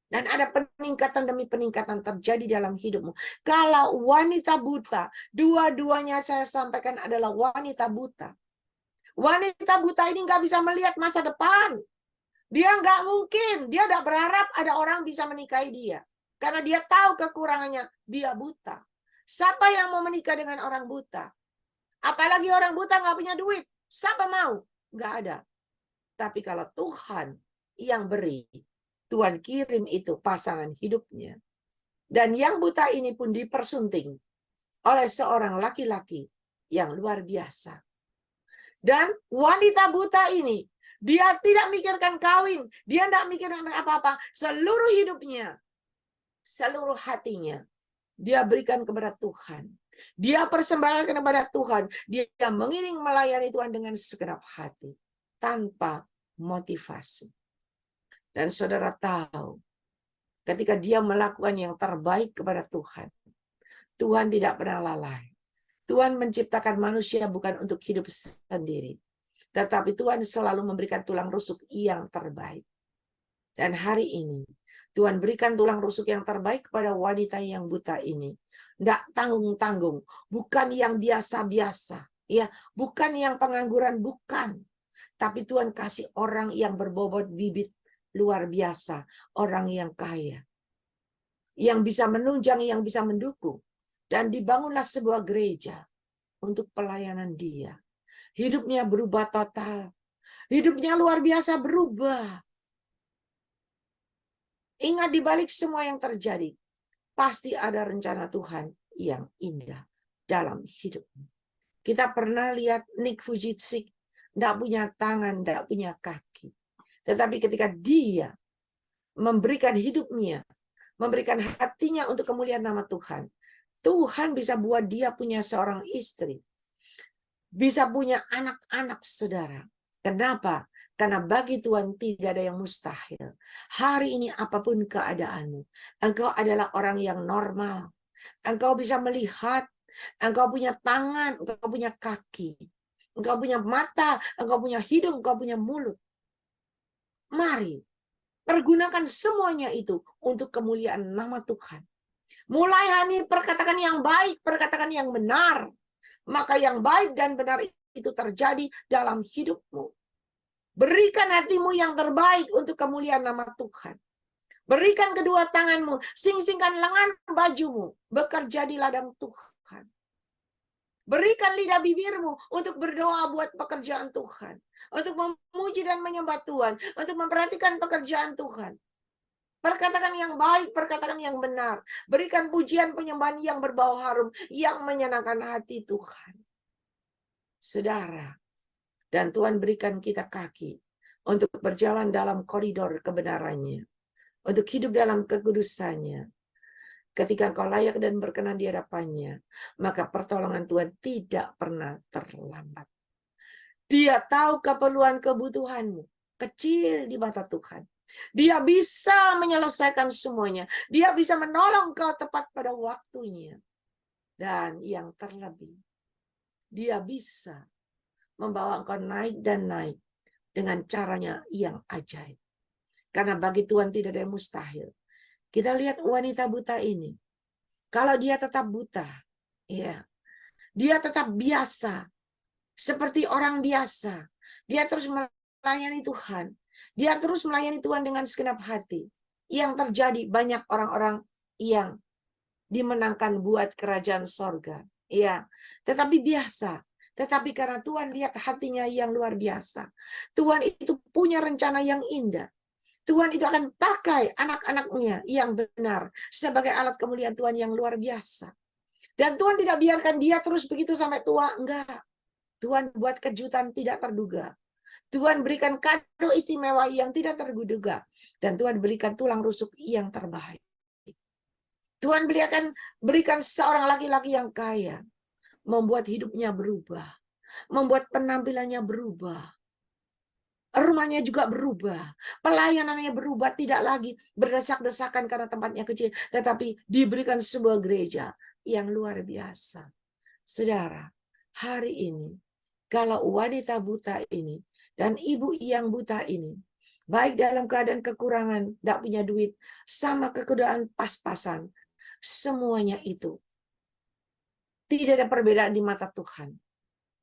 Dan ada peningkatan demi peningkatan terjadi dalam hidupmu. Kalau wanita buta, dua-duanya saya sampaikan adalah wanita buta. Wanita buta ini nggak bisa melihat masa depan. Dia nggak mungkin, dia tidak berharap ada orang bisa menikahi dia. Karena dia tahu kekurangannya, dia buta. Siapa yang mau menikah dengan orang buta? Apalagi orang buta nggak punya duit. Siapa mau? Nggak ada. Tapi kalau Tuhan yang beri, Tuhan kirim itu pasangan hidupnya. Dan yang buta ini pun dipersunting oleh seorang laki-laki yang luar biasa. Dan wanita buta ini, dia tidak mikirkan kawin, dia tidak mikirkan apa-apa. Seluruh hidupnya, seluruh hatinya, dia berikan kepada Tuhan. Dia persembahkan kepada Tuhan. Dia mengiring melayani Tuhan dengan segenap hati. Tanpa motivasi. Dan saudara tahu, ketika dia melakukan yang terbaik kepada Tuhan, Tuhan tidak pernah lalai. Tuhan menciptakan manusia bukan untuk hidup sendiri. Tetapi Tuhan selalu memberikan tulang rusuk yang terbaik. Dan hari ini, Tuhan berikan tulang rusuk yang terbaik kepada wanita yang buta ini. Tidak tanggung-tanggung, bukan yang biasa-biasa, ya, bukan yang pengangguran, bukan. Tapi Tuhan kasih orang yang berbobot bibit luar biasa, orang yang kaya, yang bisa menunjang, yang bisa mendukung. Dan dibangunlah sebuah gereja untuk pelayanan dia. Hidupnya berubah total. Hidupnya luar biasa berubah. Ingat, di balik semua yang terjadi, pasti ada rencana Tuhan yang indah dalam hidupmu. Kita pernah lihat Nick Vujicic, tidak punya tangan, tidak punya kaki. Tetapi ketika dia memberikan hidupnya, memberikan hatinya untuk kemuliaan nama Tuhan, Tuhan bisa buat dia punya seorang istri, bisa punya anak-anak, saudara. Kenapa? Karena bagi Tuhan tidak ada yang mustahil. Hari ini apapun keadaanmu, engkau adalah orang yang normal. Engkau bisa melihat, engkau punya tangan, engkau punya kaki, engkau punya mata, engkau punya hidung, engkau punya mulut. Mari, pergunakan semuanya itu untuk kemuliaan nama Tuhan. Mulai hari ini perkatakan yang baik, perkatakan yang benar. Maka yang baik dan benar itu terjadi dalam hidupmu. Berikan hatimu yang terbaik untuk kemuliaan nama Tuhan. Berikan kedua tanganmu, sing-singkan lengan bajumu, bekerja di ladang Tuhan. Berikan lidah bibirmu untuk berdoa buat pekerjaan Tuhan. Untuk memuji dan menyembah Tuhan. Untuk memperhatikan pekerjaan Tuhan. Perkatakan yang baik, perkatakan yang benar. Berikan pujian penyembahan yang berbau harum, yang menyenangkan hati Tuhan. Saudara, dan Tuhan berikan kita kaki untuk berjalan dalam koridor kebenarannya. Untuk hidup dalam kekudusannya. Ketika engkau layak dan berkenan di hadapannya, maka pertolongan Tuhan tidak pernah terlambat. Dia tahu keperluan kebutuhanmu, kecil di mata Tuhan. Dia bisa menyelesaikan semuanya. Dia bisa menolong kau tepat pada waktunya. Dan yang terlebih, dia bisa membawa engkau naik dan naik dengan caranya yang ajaib. Karena bagi Tuhan tidak ada yang mustahil. Kita lihat wanita buta ini. Kalau dia tetap buta, ya, dia tetap biasa, seperti orang biasa. Dia terus melayani Tuhan. Dia terus melayani Tuhan dengan segenap hati. Yang terjadi banyak orang-orang yang dimenangkan buat kerajaan sorga. Ya, tetapi biasa. Tetapi karena Tuhan lihat hatinya yang luar biasa. Tuhan itu punya rencana yang indah. Tuhan itu akan pakai anak-anaknya yang benar sebagai alat kemuliaan Tuhan yang luar biasa. Dan Tuhan tidak biarkan dia terus begitu sampai tua, enggak. Tuhan buat kejutan tidak terduga. Tuhan berikan kado istimewa yang tidak terduga. Dan Tuhan berikan tulang rusuk yang terbaik. Tuhan berikan seorang laki-laki yang kaya. Membuat hidupnya berubah. Membuat penampilannya berubah. Rumahnya juga berubah. Pelayanannya berubah. Tidak lagi berdesak-desakan karena tempatnya kecil. Tetapi diberikan sebuah gereja yang luar biasa. Saudara, hari ini, kalau wanita buta ini dan ibu yang buta ini, baik dalam keadaan kekurangan, tidak punya duit, sama keadaan pas-pasan, semuanya itu tidak ada perbedaan di mata Tuhan.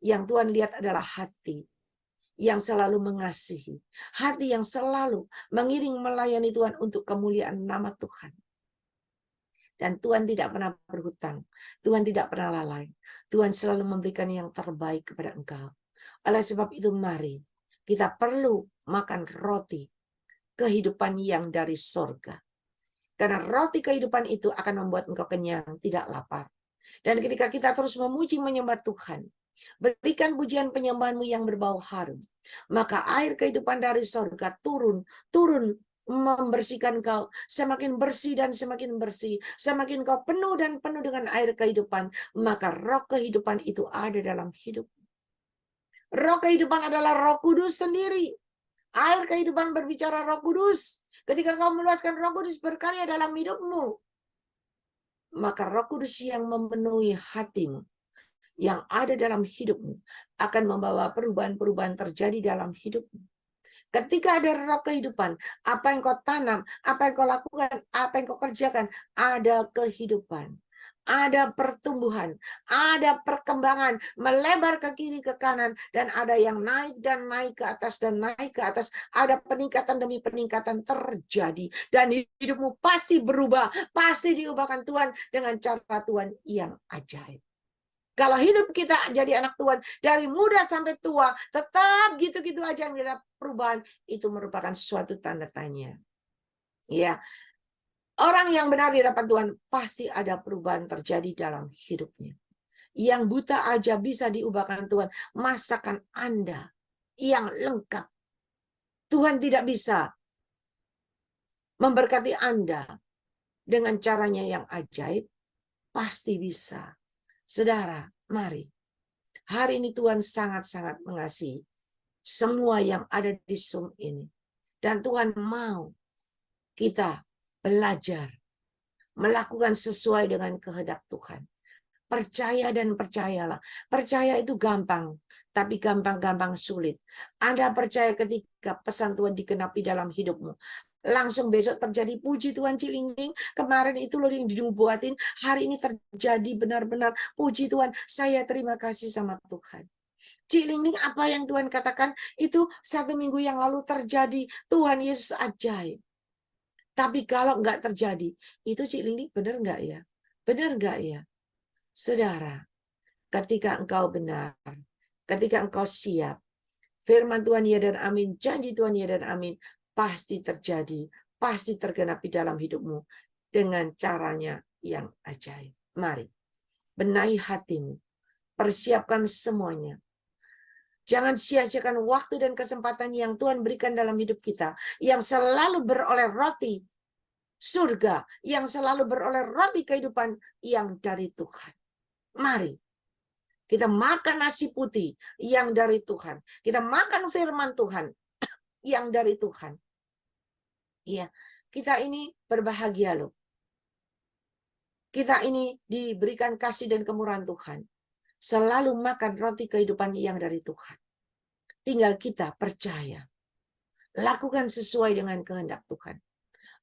Yang Tuhan lihat adalah hati yang selalu mengasihi, hati yang selalu mengiring melayani Tuhan untuk kemuliaan nama Tuhan. Dan Tuhan tidak pernah berhutang. Tuhan tidak pernah lalai. Tuhan selalu memberikan yang terbaik kepada engkau. Oleh sebab itu mari kita perlu makan roti kehidupan yang dari sorga. Karena roti kehidupan itu akan membuat engkau kenyang, tidak lapar. Dan ketika kita terus memuji menyembah Tuhan, berikan pujian penyembahanmu yang berbau harum, maka air kehidupan dari sorga turun membersihkan kau, semakin bersih dan semakin bersih, semakin kau penuh dan penuh dengan air kehidupan, maka roh kehidupan itu ada dalam hidup. Roh kehidupan adalah Roh Kudus sendiri. Air kehidupan berbicara Roh Kudus. Ketika kau meluaskan Roh Kudus berkarya dalam hidupmu, maka Roh Kudus yang memenuhi hatimu, yang ada dalam hidupmu, akan membawa perubahan-perubahan terjadi dalam hidupmu. Ketika ada roh kehidupan, apa yang kau tanam, apa yang kau lakukan, apa yang kau kerjakan, ada kehidupan, ada pertumbuhan, ada perkembangan, melebar ke kiri ke kanan, dan ada yang naik dan naik ke atas dan naik ke atas. Ada peningkatan demi peningkatan terjadi, dan hidupmu pasti berubah, pasti diubahkan Tuhan dengan cara Tuhan yang ajaib. Kalau hidup kita jadi anak Tuhan, dari muda sampai tua, tetap gitu-gitu aja yang tidak perubahan, itu merupakan suatu tanda tanya. Ya, orang yang benar di hadapan Tuhan, pasti ada perubahan terjadi dalam hidupnya. Yang buta aja bisa diubahkan Tuhan. Masakan Anda yang lengkap. Tuhan tidak bisa memberkati Anda dengan caranya yang ajaib, pasti bisa. Saudara, mari. Hari ini Tuhan sangat-sangat mengasihi semua yang ada di Zoom ini. Dan Tuhan mau kita belajar melakukan sesuai dengan kehendak Tuhan. Percaya dan percayalah. Percaya itu gampang, tapi gampang-gampang sulit. Anda percaya ketika pesan Tuhan dikenapi dalam hidupmu. Langsung besok terjadi, puji Tuhan Cilingling, kemarin itu loh yang dibuatin, hari ini terjadi benar-benar, puji Tuhan, saya terima kasih sama Tuhan. Cilingling, apa yang Tuhan katakan itu 1 minggu yang lalu terjadi, Tuhan Yesus ajaib. Tapi kalau enggak terjadi, itu Cilingling benar enggak ya? Benar enggak ya? Saudara, ketika engkau benar, ketika engkau siap, firman Tuhan ya dan amin, janji Tuhan ya dan amin, pasti terjadi, pasti tergenapi dalam hidupmu dengan caranya yang ajaib. Mari, benahi hatimu, persiapkan semuanya. Jangan sia-siakan waktu dan kesempatan yang Tuhan berikan dalam hidup kita, yang selalu beroleh roti surga, yang selalu beroleh roti kehidupan yang dari Tuhan. Mari, kita makan nasi putih yang dari Tuhan. Kita makan firman Tuhan yang dari Tuhan. Iya, kita ini berbahagia loh. Kita ini diberikan kasih dan kemurahan Tuhan. Selalu makan roti kehidupan yang dari Tuhan. Tinggal kita percaya. Lakukan sesuai dengan kehendak Tuhan.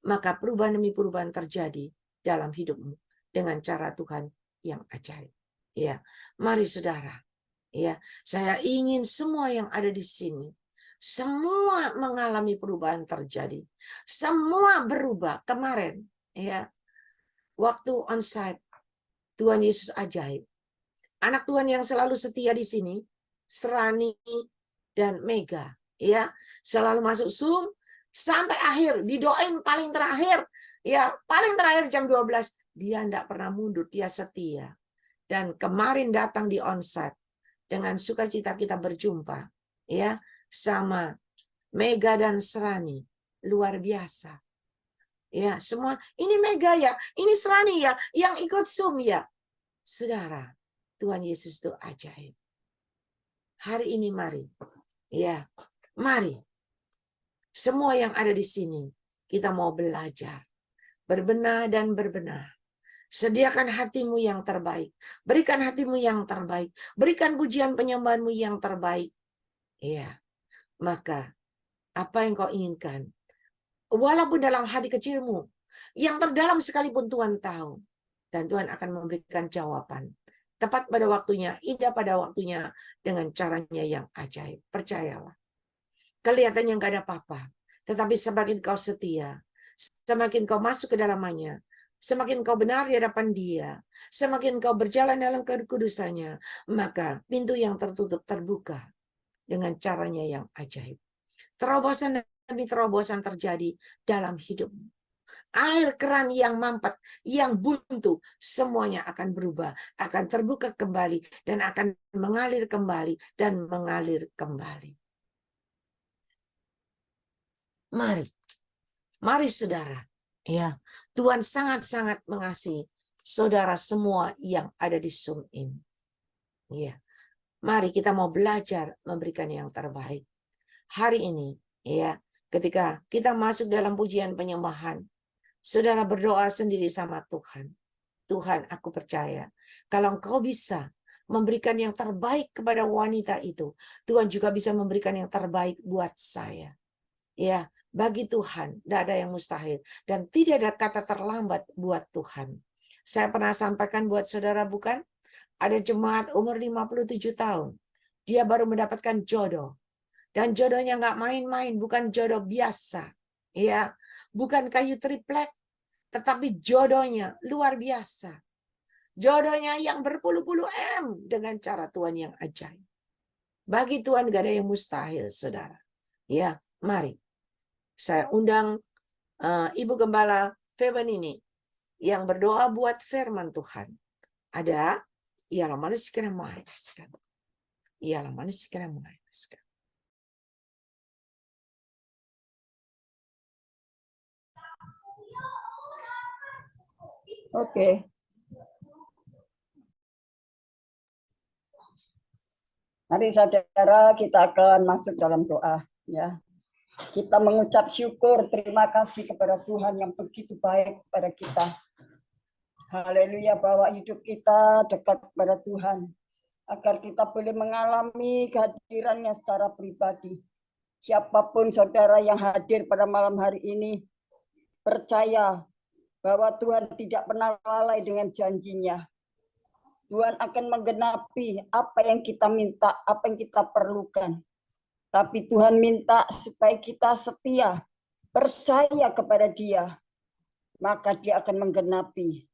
Maka perubahan demi perubahan terjadi dalam hidupmu dengan cara Tuhan yang ajaib. Ya, mari saudara. Ya, saya ingin semua yang ada di sini, semua mengalami perubahan terjadi. Semua berubah. Kemarin, ya, waktu onsite, Tuhan Yesus ajaib. Anak Tuhan yang selalu setia di sini, Serani dan Mega, ya, selalu masuk Zoom sampai akhir, didoain paling terakhir, ya, paling terakhir jam 12. Dia tidak pernah mundur, dia setia. dan kemarin datang di onsite dengan sukacita kita berjumpa ya sama Mega dan Serani, luar biasa. Ya, semua ini Mega ya, ini Serani ya, yang ikut Zoom ya. Saudara, Tuhan Yesus itu ajaib. Hari ini mari, ya, mari. Semua yang ada di sini, kita mau belajar. Berbenah dan berbenah. Sediakan hatimu yang terbaik. Berikan hatimu yang terbaik. Berikan pujian penyembahanmu yang terbaik. Ya, maka apa yang kau inginkan, walaupun dalam hati kecilmu, yang terdalam sekalipun Tuhan tahu. Dan Tuhan akan memberikan jawaban. Tepat pada waktunya, indah pada waktunya, dengan caranya yang ajaib. Percayalah. Kelihatannya nggak ada apa-apa. Tetapi semakin kau setia, semakin kau masuk ke dalamnya, semakin kau benar di hadapan Dia, semakin kau berjalan dalam kekudusannya, maka pintu yang tertutup terbuka dengan caranya yang ajaib. Terobosan demi terobosan terjadi dalam hidupmu. Air keran yang mampet, yang buntu, semuanya akan berubah, akan terbuka kembali, dan akan mengalir kembali, dan mengalir kembali. Mari saudara. Ya, Tuhan sangat-sangat mengasihi saudara semua yang ada di Zoom ini. Ya, mari kita mau belajar memberikan yang terbaik. Hari ini, ya, ketika kita masuk dalam pujian penyembahan, saudara berdoa sendiri sama Tuhan. Tuhan, aku percaya kalau Engkau bisa memberikan yang terbaik kepada wanita itu, Tuhan juga bisa memberikan yang terbaik buat saya. Ya, bagi Tuhan tidak ada yang mustahil dan tidak ada kata terlambat buat Tuhan. Saya pernah sampaikan buat saudara, bukan? Ada jemaat umur 57 tahun. Dia baru mendapatkan jodoh. Dan jodohnya nggak main-main, bukan jodoh biasa. Ya, bukan kayu triplek, tetapi jodohnya luar biasa. Jodohnya yang berpuluh-puluh M dengan cara Tuhan yang ajaib. Bagi Tuhan gak ada yang mustahil, saudara. Ya, mari. Saya undang Ibu Gembala Feben ini yang berdoa buat firman Tuhan. Ada, ialah manusia kena mengajarkan. Ialah manusia kena mengajarkan. Oke. Mari saudara kita akan masuk dalam doa ya. Kita mengucap syukur, terima kasih kepada Tuhan yang begitu baik kepada kita. Haleluya, bahwa hidup kita dekat kepada Tuhan. Agar kita boleh mengalami kehadirannya secara pribadi. Siapapun saudara yang hadir pada malam hari ini, percaya bahwa Tuhan tidak pernah lalai dengan janjinya. Tuhan akan menggenapi apa yang kita minta, apa yang kita perlukan. Tapi Tuhan minta supaya kita setia, percaya kepada Dia. Maka Dia akan menggenapi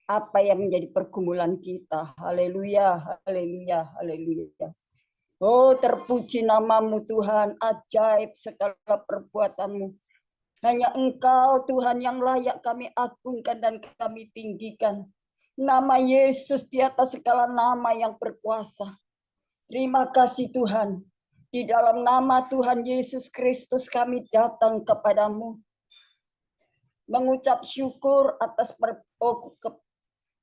apa yang menjadi pergumulan kita. Haleluya, haleluya, haleluya. Oh, terpuji namamu Tuhan, ajaib segala perbuatanmu. Hanya Engkau Tuhan yang layak kami agungkan dan kami tinggikan. Nama Yesus di atas segala nama yang berkuasa. Terima kasih Tuhan. Di dalam nama Tuhan Yesus Kristus kami datang kepadamu. Mengucap syukur atas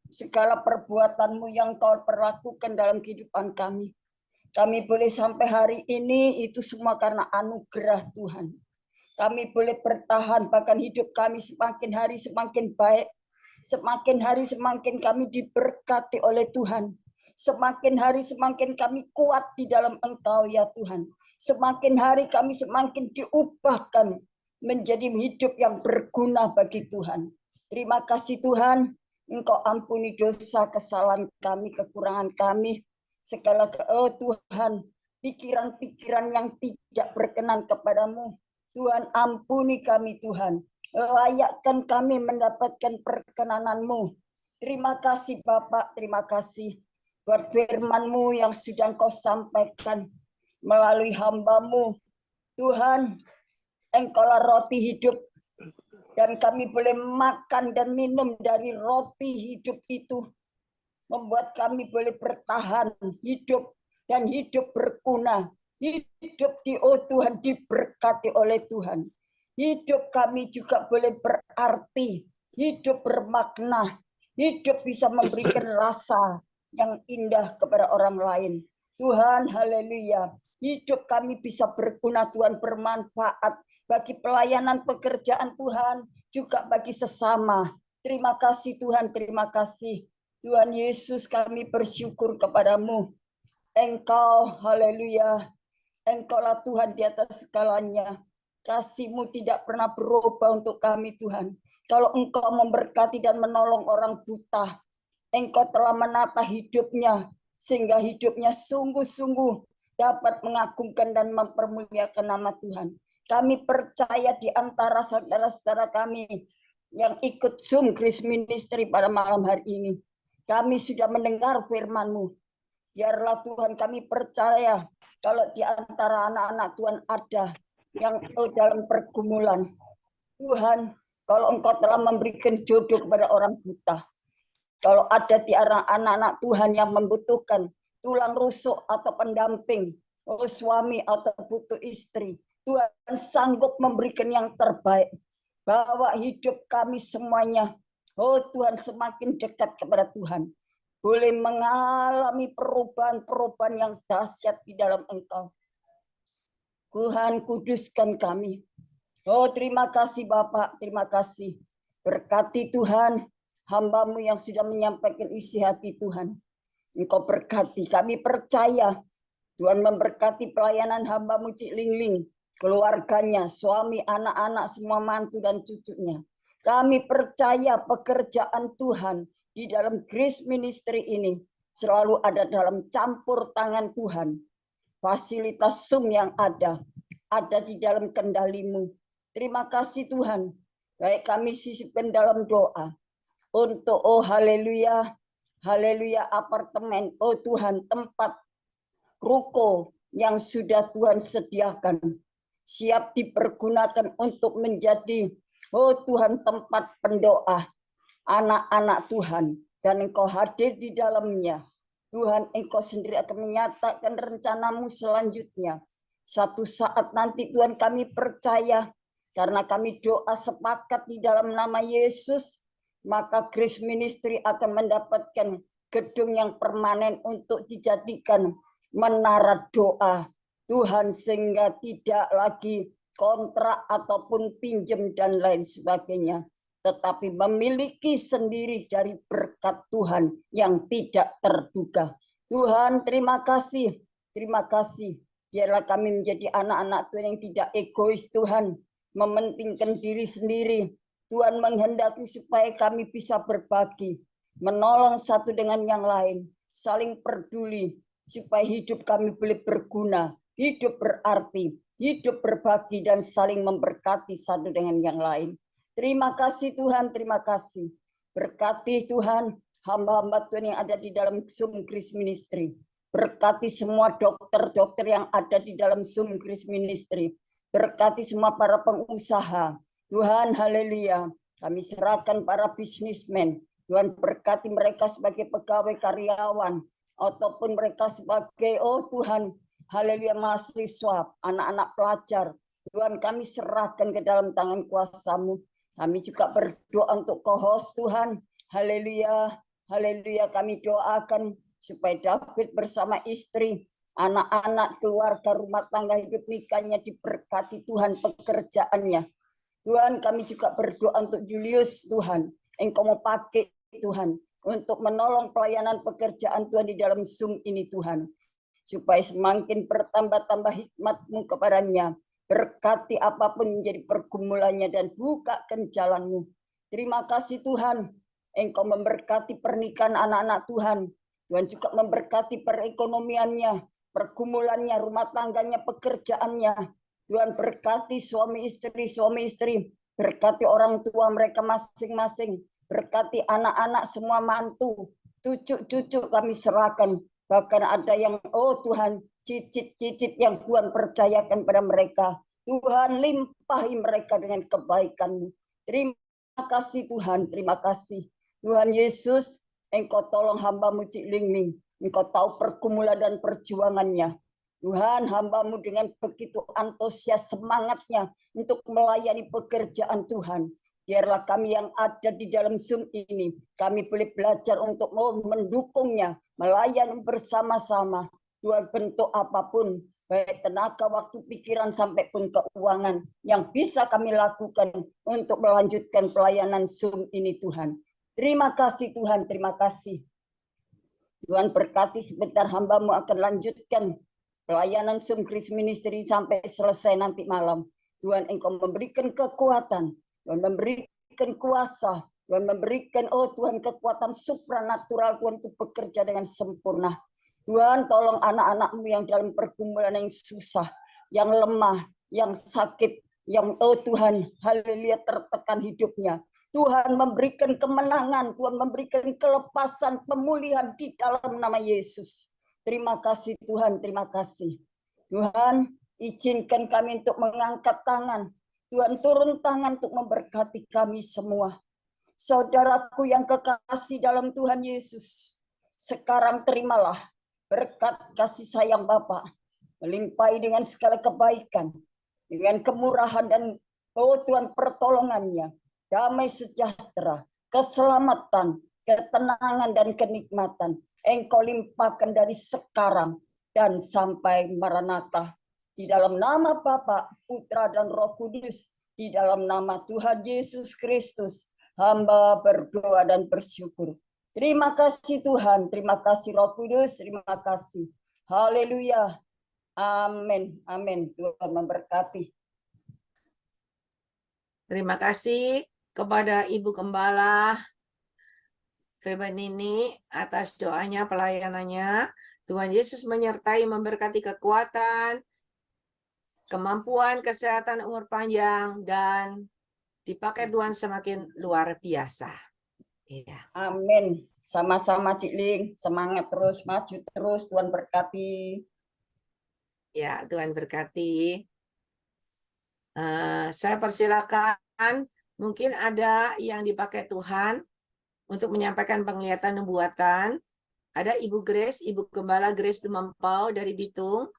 segala perbuatanmu yang kau perlakukan dalam kehidupan kami. Kami boleh sampai hari ini itu semua karena anugerah Tuhan. Kami boleh bertahan, bahkan hidup kami semakin hari semakin baik. Semakin hari semakin kami diberkati oleh Tuhan. Semakin hari semakin kami kuat di dalam Engkau ya Tuhan. Semakin hari kami semakin diubahkan menjadi hidup yang berguna bagi Tuhan. Terima kasih Tuhan, Engkau ampuni dosa kesalahan kami, kekurangan kami. Segala Tuhan, pikiran-pikiran yang tidak berkenan kepadamu. Tuhan ampuni kami Tuhan. Layakkan kami mendapatkan perkenanan-Mu. Terima kasih Bapak, terima kasih buat firman-Mu yang sudah Engkau sampaikan melalui hamba-Mu. Tuhan, Engkaulah roti hidup dan kami boleh makan dan minum dari roti hidup itu. membuat kami boleh bertahan hidup dan hidup berguna. Hidup Tuhan diberkati oleh Tuhan. Hidup kami juga boleh berarti, hidup bermakna, hidup bisa memberikan rasa yang indah kepada orang lain. Tuhan, haleluya. Hidup kami bisa berguna, Tuhan, bermanfaat bagi pelayanan pekerjaan Tuhan, juga bagi sesama. Terima kasih Tuhan, terima kasih. Tuhan Yesus, kami bersyukur kepadamu. Engkau, haleluya, Engkaulah Tuhan di atas segalanya. Kasih-Mu tidak pernah berubah untuk kami, Tuhan. Kalau Engkau memberkati dan menolong orang buta, Engkau telah menata hidupnya, sehingga hidupnya sungguh-sungguh dapat mengagungkan dan mempermuliakan nama Tuhan. Kami percaya di antara saudara-saudara kami yang ikut Zoom Grace Ministry pada malam hari ini, kami sudah mendengar firman-Mu. Biarlah Tuhan, kami percaya kalau di antara anak-anak Tuhan ada yang dalam pergumulan. Tuhan, kalau Engkau telah memberikan jodoh kepada orang buta, kalau ada di anak-anak Tuhan yang membutuhkan tulang rusuk atau pendamping, suami atau butuh istri, Tuhan sanggup memberikan yang terbaik. Bawa hidup kami semuanya, Tuhan, semakin dekat kepada Tuhan. Boleh mengalami perubahan-perubahan yang dahsyat di dalam Engkau. Tuhan, kuduskan kami. Terima kasih Bapak, terima kasih. Berkati Tuhan, hamba-Mu yang sudah menyampaikan isi hati Tuhan. Engkau berkati, kami percaya Tuhan memberkati pelayanan hamba-Mu Cik Lingling, keluarganya, suami, anak-anak, semua mantu dan cucunya. Kami percaya pekerjaan Tuhan di dalam Grace Ministry ini selalu ada dalam campur tangan Tuhan. Fasilitas Zoom yang ada di dalam kendali-Mu. Terima kasih Tuhan. Baik, kami sisipkan dalam doa untuk haleluya, haleluya apartemen, Tuhan, tempat ruko yang sudah Tuhan sediakan, siap dipergunakan untuk menjadi Tuhan tempat pendoa anak-anak Tuhan, dan Engkau hadir di dalamnya. Tuhan, Engkau sendiri akan menyatakan rencana-Mu selanjutnya. Satu saat nanti Tuhan, kami percaya karena kami doa sepakat di dalam nama Yesus, maka Grace Ministry akan mendapatkan gedung yang permanen untuk dijadikan menara doa Tuhan, sehingga tidak lagi kontrak ataupun pinjam dan lain sebagainya, tetapi memiliki sendiri dari berkat Tuhan yang tidak terduga. Tuhan, terima kasih. Terima kasih. Biarlah kami menjadi anak-anak Tuhan yang tidak egois, Tuhan, mementingkan diri sendiri. Tuhan menghendaki supaya kami bisa berbagi, menolong satu dengan yang lain, saling peduli, supaya hidup kami boleh berguna, hidup berarti, hidup berbagi, dan saling memberkati satu dengan yang lain. Terima kasih Tuhan, terima kasih. Berkati Tuhan hamba-hamba Tuhan yang ada di dalam Zoom Grace Ministry. Berkati semua dokter-dokter yang ada di dalam Zoom Grace Ministry. Berkati semua para pengusaha. Tuhan, haleluya. Kami serahkan para bisnismen. Tuhan, berkati mereka sebagai pegawai karyawan, ataupun mereka sebagai, Tuhan, haleluya, mahasiswa, anak-anak pelajar. Tuhan, kami serahkan ke dalam tangan kuasa-Mu. Kami juga berdoa untuk co-host Tuhan. Haleluya, haleluya. Kami doakan supaya David bersama istri, anak-anak, keluarga, rumah tangga, hidup nikahnya diberkati Tuhan, pekerjaannya. Tuhan, kami juga berdoa untuk Julius, Tuhan. Engkau mau pakai Tuhan untuk menolong pelayanan pekerjaan Tuhan di dalam Zoom ini Tuhan, supaya semakin bertambah-tambah hikmat-Mu kepadanya. Berkati apapun menjadi pergumulannya dan bukakan jalan-Mu. Terima kasih Tuhan, Engkau memberkati pernikahan anak-anak Tuhan. Tuhan juga memberkati perekonomiannya, pergumulannya, rumah tangganya, pekerjaannya. Tuhan berkati suami istri, berkati orang tua mereka masing-masing, berkati anak-anak semua mantu, cucu-cucu kami serahkan. Bahkan ada yang, Tuhan, cicit-cicit yang Tuhan percayakan pada mereka. Tuhan, limpahi mereka dengan kebaikan-Mu. Terima kasih Tuhan, terima kasih. Tuhan Yesus, Engkau tolong hamba-Mu Cik Ling Ling. Engkau tahu pergumulan dan perjuangannya. Tuhan, hamba-Mu dengan begitu antusias semangatnya untuk melayani pekerjaan Tuhan. Biarlah kami yang ada di dalam Zoom ini, kami boleh belajar untuk mendukungnya, melayani bersama-sama. Tuhan, bentuk apapun, baik tenaga, waktu, pikiran, sampai pun keuangan yang bisa kami lakukan untuk melanjutkan pelayanan Zoom ini, Tuhan. Terima kasih Tuhan, terima kasih. Tuhan berkati sebentar, hamba-Mu akan lanjutkan pelayanan Zoom Grace Ministry sampai selesai nanti malam. Tuhan, Engkau memberikan kekuatan, Tuhan memberikan kuasa, Tuhan memberikan, oh Tuhan, kekuatan supranatural, Tuhan, untuk bekerja dengan sempurna. Tuhan, tolong anak-anak-Mu yang dalam pergumulan yang susah, yang lemah, yang sakit, yang, oh Tuhan, haleluya, tertekan hidupnya. Tuhan memberikan kemenangan, Tuhan memberikan kelepasan, pemulihan di dalam nama Yesus. Terima kasih Tuhan, terima kasih. Tuhan, izinkan kami untuk mengangkat tangan. Tuhan, turun tangan untuk memberkati kami semua. Saudaraku yang kekasih dalam Tuhan Yesus, sekarang terimalah berkat kasih sayang Bapa, melimpahi dengan segala kebaikan, dengan kemurahan dan, oh Tuhan, pertolongannya, damai sejahtera, keselamatan, ketenangan, dan kenikmatan. Engkau limpahkan dari sekarang dan sampai Maranatha. Di dalam nama Bapa, Putra, dan Roh Kudus, di dalam nama Tuhan Yesus Kristus, hamba berdoa dan bersyukur. Terima kasih Tuhan, terima kasih Roh Kudus, terima kasih. Haleluya. Amin, amin. Tuhan memberkati. Terima kasih kepada Ibu Gembala Febanini atas doanya, pelayanannya. Tuhan Yesus menyertai, memberkati kekuatan, kemampuan, kesehatan, umur panjang, dan dipakai Tuhan semakin luar biasa. Iya. Amin. Sama-sama Cik Ling, semangat terus, maju terus, Tuhan berkati. Ya, Tuhan berkati. Saya persilakan, mungkin ada yang dipakai Tuhan untuk menyampaikan penglihatan nubuatan. Ada Ibu Grace, Ibu Gembala Grace Dumempau dari Bitung.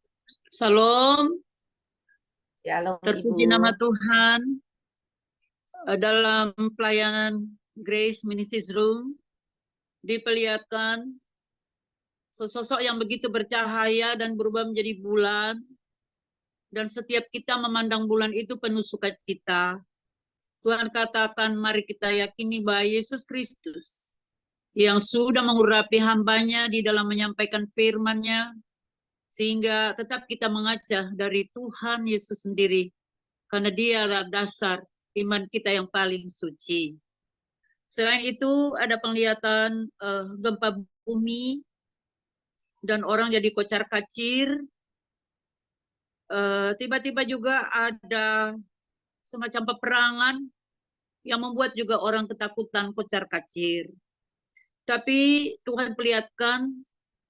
Salam, Shalom terpuji Ibu. nama Tuhan. Dalam pelayanan Grace Ministries Room diperlihatkan sesosok yang begitu bercahaya dan berubah menjadi bulan, dan setiap kita memandang bulan itu penuh sukacita. Tuhan katakan, mari kita yakini bahwa Yesus Kristus yang sudah mengurapi hambanya di dalam menyampaikan firman-Nya, sehingga tetap kita mengajah dari Tuhan Yesus sendiri, karena Dia adalah dasar iman kita yang paling suci. Selain itu ada penglihatan gempa bumi dan orang jadi kocar-kacir. Tiba-tiba juga ada semacam peperangan yang membuat juga orang ketakutan, kocar-kacir. Tapi Tuhan perlihatkan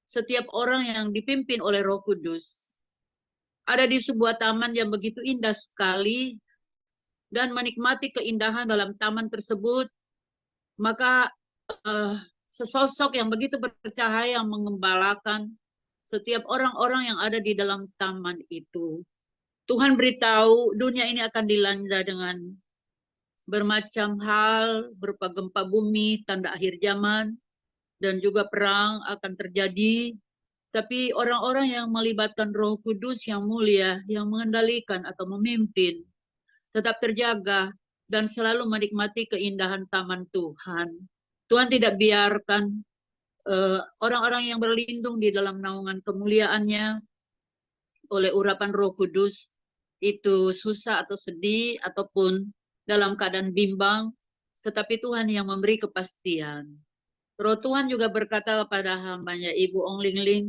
setiap orang yang dipimpin oleh Roh Kudus ada di sebuah taman yang begitu indah sekali, dan menikmati keindahan dalam taman tersebut, maka sesosok yang begitu bercahaya yang mengembalakan setiap orang-orang yang ada di dalam taman itu. Tuhan beritahu dunia ini akan dilanda dengan bermacam hal, berupa gempa bumi, tanda akhir zaman, dan juga perang akan terjadi. Tapi orang-orang yang melibatkan Roh Kudus yang mulia, yang mengendalikan atau memimpin, tetap terjaga dan selalu menikmati keindahan taman Tuhan. Tuhan tidak biarkan orang-orang yang berlindung di dalam naungan kemuliaan-Nya oleh urapan Roh Kudus itu susah atau sedih ataupun dalam keadaan bimbang, tetapi Tuhan yang memberi kepastian. Roh Tuhan juga berkata kepada hambanya Ibu Ong Ling Ling,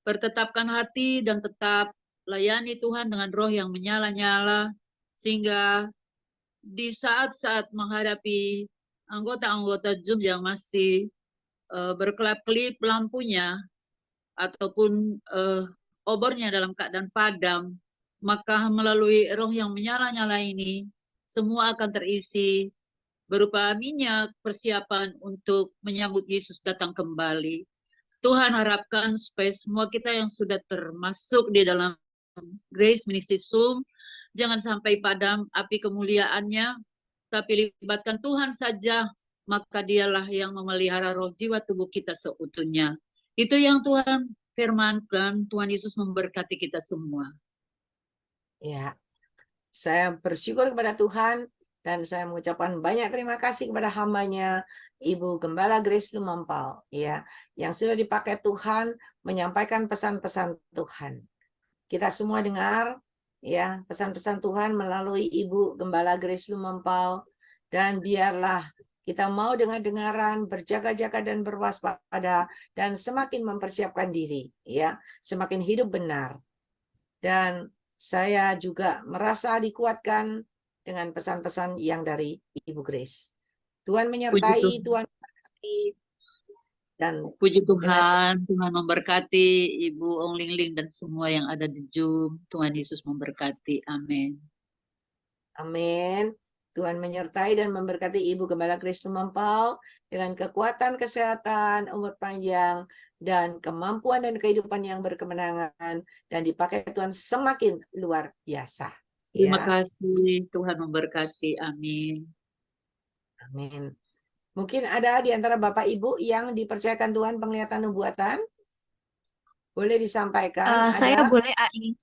bertetapkan hati dan tetap layani Tuhan dengan roh yang menyala-nyala, sehingga di saat-saat menghadapi anggota-anggota Zoom yang masih berkelap-kelip lampunya ataupun obornya dalam keadaan padam, maka melalui roh yang menyala-nyala ini semua akan terisi berupa minyak persiapan untuk menyambut Yesus datang kembali. Tuhan harapkan supaya semua kita yang sudah termasuk di dalam Grace Ministry Zoom, jangan sampai padam api kemuliaannya, tapi libatkan Tuhan saja, maka dialah yang memelihara roh jiwa tubuh kita seutuhnya. Itu yang Tuhan firmankan. Tuhan Yesus memberkati kita semua. Ya, saya bersyukur kepada Tuhan dan saya mengucapkan banyak terima kasih kepada hambanya Ibu Gembala Grace Lumampau, ya, yang sudah dipakai Tuhan menyampaikan pesan-pesan Tuhan. Kita semua dengar, ya, pesan-pesan Tuhan melalui Ibu Gembala Grace Lumampau, dan biarlah kita mau dengar-dengaran, berjaga-jaga dan berwaspada, dan semakin mempersiapkan diri, ya, semakin hidup benar. Dan saya juga merasa dikuatkan dengan pesan-pesan yang dari Ibu Grace. Tuhan menyertai, Tuhan memberkati, dan Puji Tuhan, Tuhan memberkati Ibu Ong Ling Ling dan semua yang ada di Zoom. Tuhan Yesus memberkati. Amin. amin. Tuhan menyertai dan memberkati Ibu Gembala Grace Lumampau dengan kekuatan, kesehatan, umur panjang, dan kemampuan dan kehidupan yang berkemenangan, dan dipakai Tuhan semakin luar biasa. Terima Ya, kasih, Tuhan memberkati. Amin. amin. Mungkin ada di antara Bapak Ibu yang dipercayakan Tuhan penglihatan nubuatan? Boleh disampaikan? Saya Ada? boleh AI.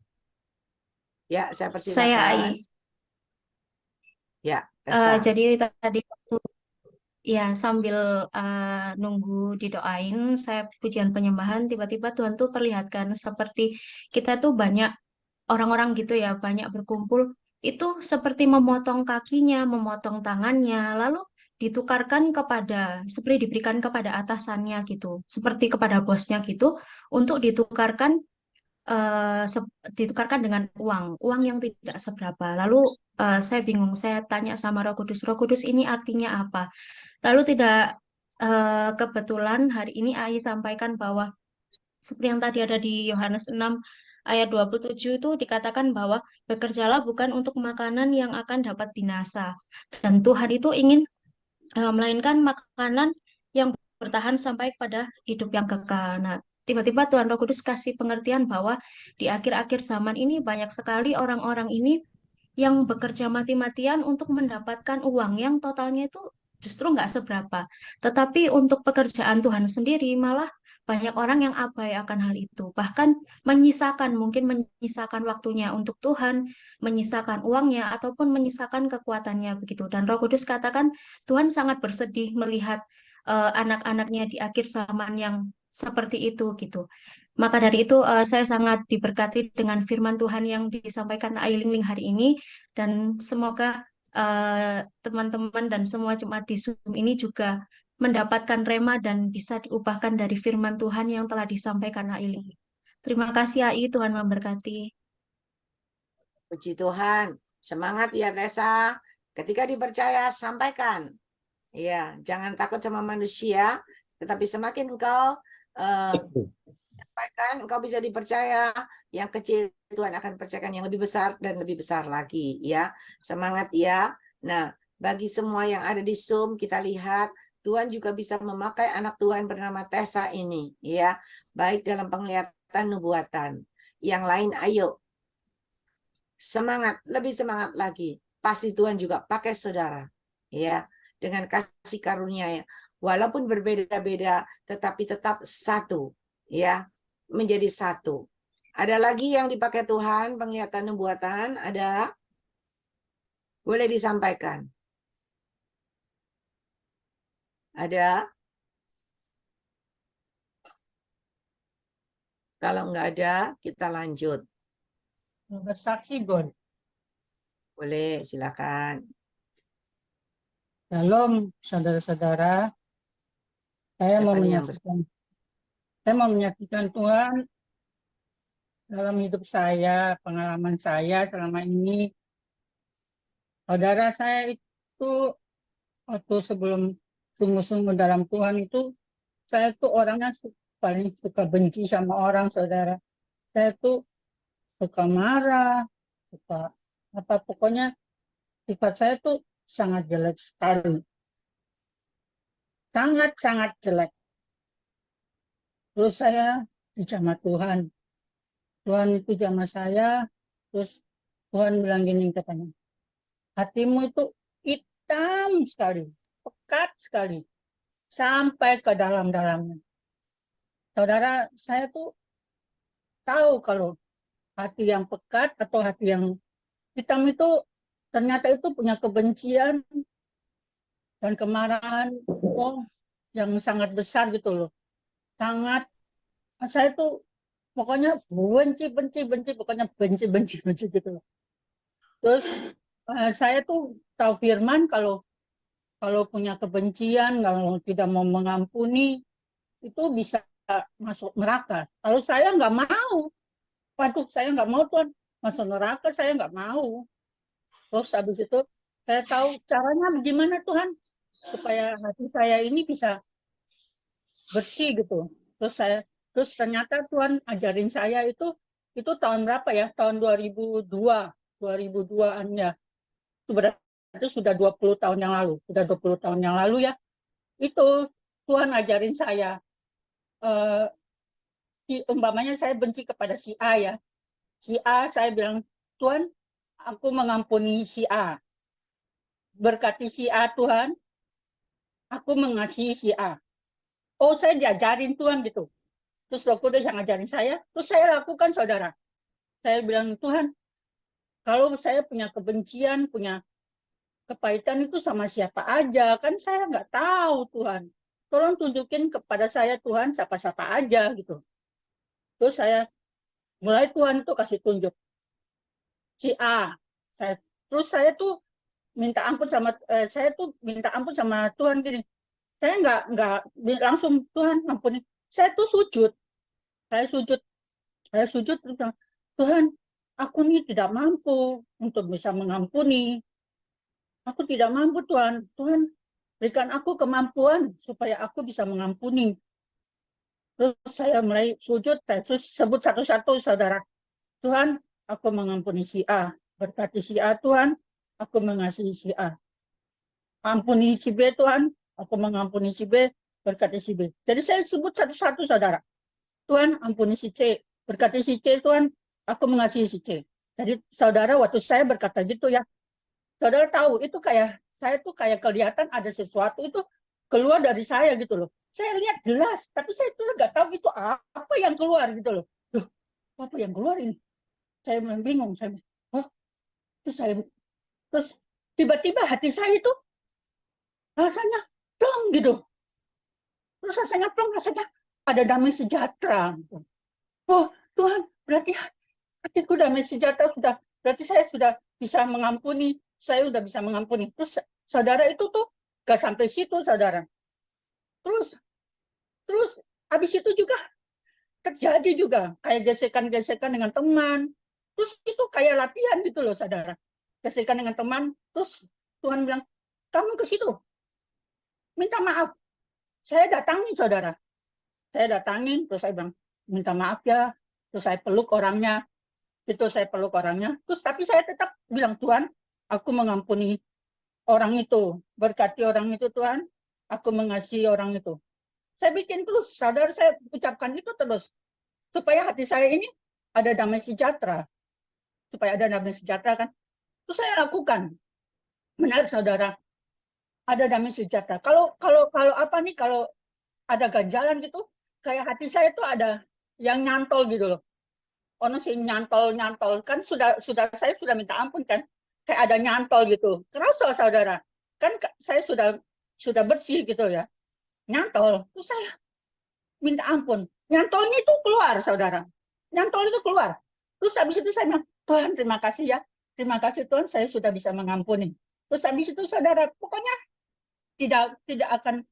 Ya, saya Saya persilakan. AI. Ya, Tessa. Jadi tadi waktu ya sambil nunggu didoain, saya pujian penyembahan, tiba-tiba Tuhan tuh perlihatkan seperti kita tuh banyak orang-orang gitu ya, banyak berkumpul, itu seperti memotong kakinya, memotong tangannya, lalu ditukarkan kepada, seperti diberikan kepada atasannya gitu, seperti kepada bosnya gitu, untuk ditukarkan ditukarkan dengan uang yang tidak seberapa. Lalu saya bingung, saya tanya sama Roh Kudus ini artinya apa? Lalu tidak kebetulan hari ini AI sampaikan bahwa seperti yang tadi ada di Yohanes 6 ayat 27 itu dikatakan bahwa bekerjalah bukan untuk makanan yang akan dapat binasa. Dan Tuhan itu ingin melainkan makanan yang bertahan sampai pada hidup yang kekal. Nah, tiba-tiba Tuhan Roh Kudus kasih pengertian bahwa di akhir-akhir zaman ini banyak sekali orang-orang ini yang bekerja mati-matian untuk mendapatkan uang yang totalnya itu justru nggak seberapa. Tetapi untuk pekerjaan Tuhan sendiri malah banyak orang yang abai akan hal itu. Bahkan mungkin menyisakan waktunya untuk Tuhan, menyisakan uangnya, ataupun menyisakan kekuatannya begitu. Dan Roh Kudus katakan Tuhan sangat bersedih melihat anak-anaknya di akhir zaman yang seperti itu gitu. Maka dari itu saya sangat diberkati dengan firman Tuhan yang disampaikan Ai Ling Ling hari ini, dan semoga teman-teman dan semua jemaat di Zoom ini juga mendapatkan rema dan bisa diubahkan dari firman Tuhan yang telah disampaikan Ai Ling Ling. Terima kasih Ai, Tuhan memberkati. Puji Tuhan. Semangat ya Tessa. Ketika dipercaya, sampaikan. Ya, jangan takut sama manusia, tetapi semakin engkau sampaikan, engkau bisa dipercaya, yang kecil Tuhan akan percayakan yang lebih besar dan lebih besar lagi, ya. Semangat ya. Nah, bagi semua yang ada di Zoom, kita lihat Tuhan juga bisa memakai anak Tuhan bernama Tessa ini, ya. Baik dalam penglihatan nubuatan. Yang lain ayo. Semangat, lebih semangat lagi. Pasti Tuhan juga pakai saudara, ya. Dengan kasih karunia, walaupun berbeda-beda, tetapi tetap satu, ya, menjadi satu. Ada lagi yang dipakai Tuhan, penglihatan nubuatan, ada? Boleh disampaikan? Ada? Kalau nggak ada, kita lanjut. Bersaksi, Bon. Boleh, silakan. Shalom, saudara-saudara. Saya mau menyaksikan Tuhan dalam hidup saya, pengalaman saya selama ini. Saudara saya itu waktu sebelum sungguh-sungguh dalam Tuhan itu, saya tuh orangnya paling suka benci sama orang, saudara. Saya tuh suka marah, suka pokoknya sifat saya tuh sangat jelek sekali. sangat-sangat jelek. Terus saya dijamah Tuhan. Tuhan itu jamah saya, terus Tuhan bilang gini katanya, hatimu itu hitam sekali, pekat sekali, sampai ke dalam-dalamnya. Saudara, saya tuh tahu kalau hati yang pekat atau hati yang hitam itu ternyata itu punya kebencian dan kemarahan yang sangat besar gitu loh. Sangat, saya tuh pokoknya benci, pokoknya benci gitu loh. Terus saya tuh tahu firman kalau punya kebencian, kalau tidak mau mengampuni, itu bisa masuk neraka. Kalau saya nggak mau, waduh saya nggak mau Tuhan, masuk neraka saya nggak mau. Terus habis itu saya tahu caranya bagaimana Tuhan, supaya hati saya ini bisa bersih gitu. Terus ternyata Tuhan ajarin saya itu tahun berapa ya? Tahun 2002-an ya. Itu berarti sudah 20 tahun yang lalu. Sudah 20 tahun yang lalu ya. Itu Tuhan ajarin saya. Umpamanya saya benci kepada si A ya. Si A saya bilang, Tuhan, aku mengampuni si A. Berkati si A Tuhan, aku mengasihi si A. Oh, saya diajarin Tuhan gitu. Terus Roh Kudus yang ngajarin saya, terus saya lakukan saudara. Saya bilang, Tuhan, kalau saya punya kebencian, punya kepahitan itu sama siapa aja, kan saya nggak tahu Tuhan. Tolong tunjukin kepada saya Tuhan siapa-siapa aja gitu. Terus saya mulai Tuhan itu kasih tunjuk si A. Terus saya tuh minta ampun sama Tuhan gini. Saya nggak langsung Tuhan ampuni. Saya tuh sujud. Saya sujud terus bilang, Tuhan, aku ini tidak mampu untuk bisa mengampuni. Aku tidak mampu Tuhan. Tuhan, berikan aku kemampuan supaya aku bisa mengampuni. Terus saya mulai sujud, terus sebut satu-satu saudara. Tuhan, aku mengampuni si A. Berkati si A Tuhan, aku mengasihi si A. Ampuni si B Tuhan, aku mengampuni si B. Berkati si B. Jadi saya sebut satu-satu saudara. Tuhan, ampuni si C. Berkati si C Tuhan, aku mengasihi si C. Jadi saudara waktu saya berkata gitu ya, saudara tahu itu kayak saya tuh kayak kelihatan ada sesuatu itu keluar dari saya gitu loh. Saya lihat jelas, tapi saya tuh nggak tahu itu apa yang keluar gitu loh. Loh, apa yang keluar ini? Saya bingung. Terus tiba-tiba hati saya itu rasanya plong gitu. Terus rasanya plong, rasanya ada damai sejahtera. Gitu. Oh Tuhan, berarti hatiku damai sejahtera sudah. Berarti saya sudah bisa mengampuni. Saya sudah bisa mengampuni. Terus saudara itu tuh gak sampai situ saudara. Terus habis itu juga terjadi juga kayak gesekan-gesekan dengan teman. Terus itu kayak latihan gitu loh saudara. Gesekan dengan teman. Terus Tuhan bilang, kamu ke situ. Minta maaf. Saya datangin saudara. Saya datangin, terus saya bilang, minta maaf ya. Terus saya peluk orangnya. Terus tapi saya tetap bilang, Tuhan, aku mengampuni orang itu. Berkati orang itu Tuhan. Aku mengasihi orang itu. Saya bikin terus, saudara, saya ucapkan itu terus. Supaya hati saya ini ada damai sejahtera. Supaya ada damai sejahtera kan. Terus saya lakukan. Benar saudara, ada damai sejahtera. Kalau ada ganjalan gitu, kayak hati saya itu ada yang nyantol gitu loh. Ono sih nyantol kan saya sudah minta ampun kan, kayak ada nyantol gitu. Kerasa saudara, kan saya sudah bersih gitu ya. Nyantol, terus saya minta ampun. Nyantolnya itu keluar saudara. Nyantol itu keluar. Terus habis itu saya bilang, Tuhan terima kasih ya. Terima kasih Tuhan, saya sudah bisa mengampuni. Terus habis itu saudara, pokoknya tidak akan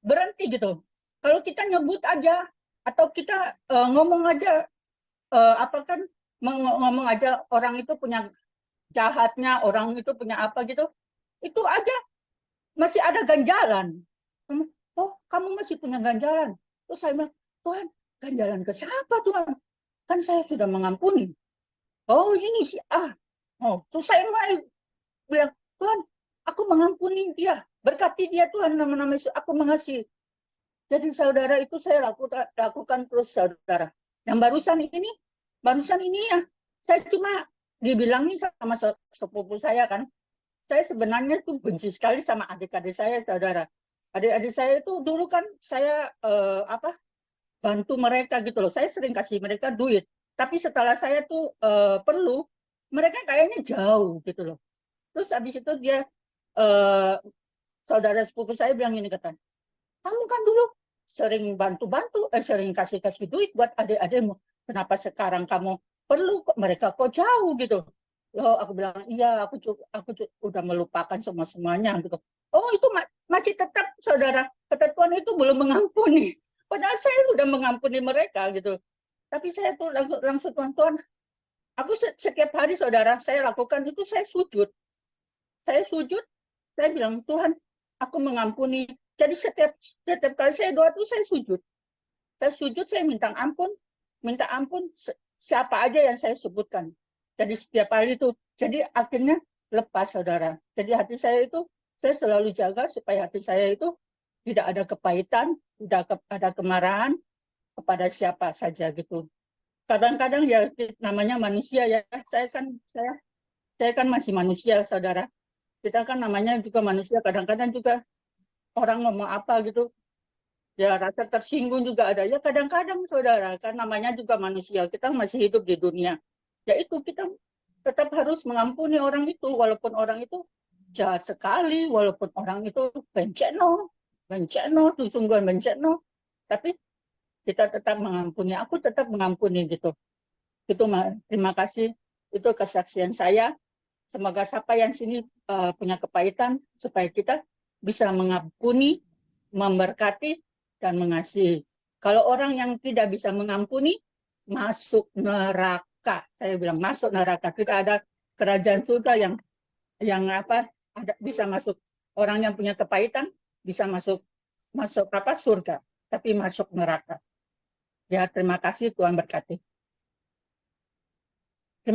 berhenti gitu. Kalau kita nyebut aja atau kita ngomong aja ngomong aja orang itu punya jahatnya, orang itu punya apa gitu, itu aja masih ada ganjalan. Oh, kamu masih punya ganjalan. Terus saya bilang, Tuhan, ganjalan ke siapa Tuhan? Kan saya sudah mengampuni. Oh, ini sih. Oh, terus saya mulai bilang, Tuhan, aku mengampuni dia. Berkati dia Tuhan, nama-nama Yesus, aku mengasihi. Jadi saudara, itu saya lakukan terus saudara. Yang barusan ini ya, saya cuma dibilangi sama sepupu saya kan. Saya sebenarnya tuh benci sekali sama adik-adik saya, saudara. Adik-adik saya itu dulu kan saya bantu mereka gitu loh. Saya sering kasih mereka duit. Tapi setelah saya tuh perlu, mereka kayaknya jauh gitu loh. Terus habis itu dia saudara sepupu saya bilang ini, kata, kamu kan dulu sering bantu-bantu, sering kasih duit buat adik-adikmu. Kenapa sekarang kamu perlu kok, mereka kok jauh gitu? Loh, aku bilang iya, aku udah melupakan semuanya gitu. Oh, itu masih tetap saudara, kata Tuhan itu belum mengampuni. Padahal saya udah mengampuni mereka gitu. Tapi saya tuh langsung Tuhan, aku setiap hari saudara saya lakukan itu, saya sujud, saya bilang Tuhan, aku mengampuni. Jadi setiap kali saya doa itu saya sujud, saya minta ampun siapa aja yang saya sebutkan. Jadi setiap hari itu, jadi akhirnya lepas saudara. Jadi hati saya itu, saya selalu jaga supaya hati saya itu tidak ada kepahitan, tidak ada kemarahan kepada siapa saja gitu. Kadang-kadang ya namanya manusia ya, saya kan masih manusia saudara. Kita kan namanya juga manusia, kadang-kadang juga orang ngomong apa gitu, ya rasa tersinggung juga ada. Ya kadang-kadang saudara, kan namanya juga manusia, kita masih hidup di dunia. Ya itu kita tetap harus mengampuni orang itu, walaupun orang itu jahat sekali, walaupun orang itu benceno, sungguhan benceno, tapi kita tetap mengampuni. Aku tetap mengampuni gitu. Itu terima kasih, itu kesaksian saya. Semoga siapa yang sini punya kepahitan, supaya kita bisa mengampuni, memberkati, dan mengasihi. Kalau orang yang tidak bisa mengampuni, masuk neraka. Saya bilang masuk neraka. Tidak ada kerajaan surga yang bisa masuk. Orang yang punya kepahitan bisa masuk surga, tapi masuk neraka. Ya, terima kasih, Tuhan berkati.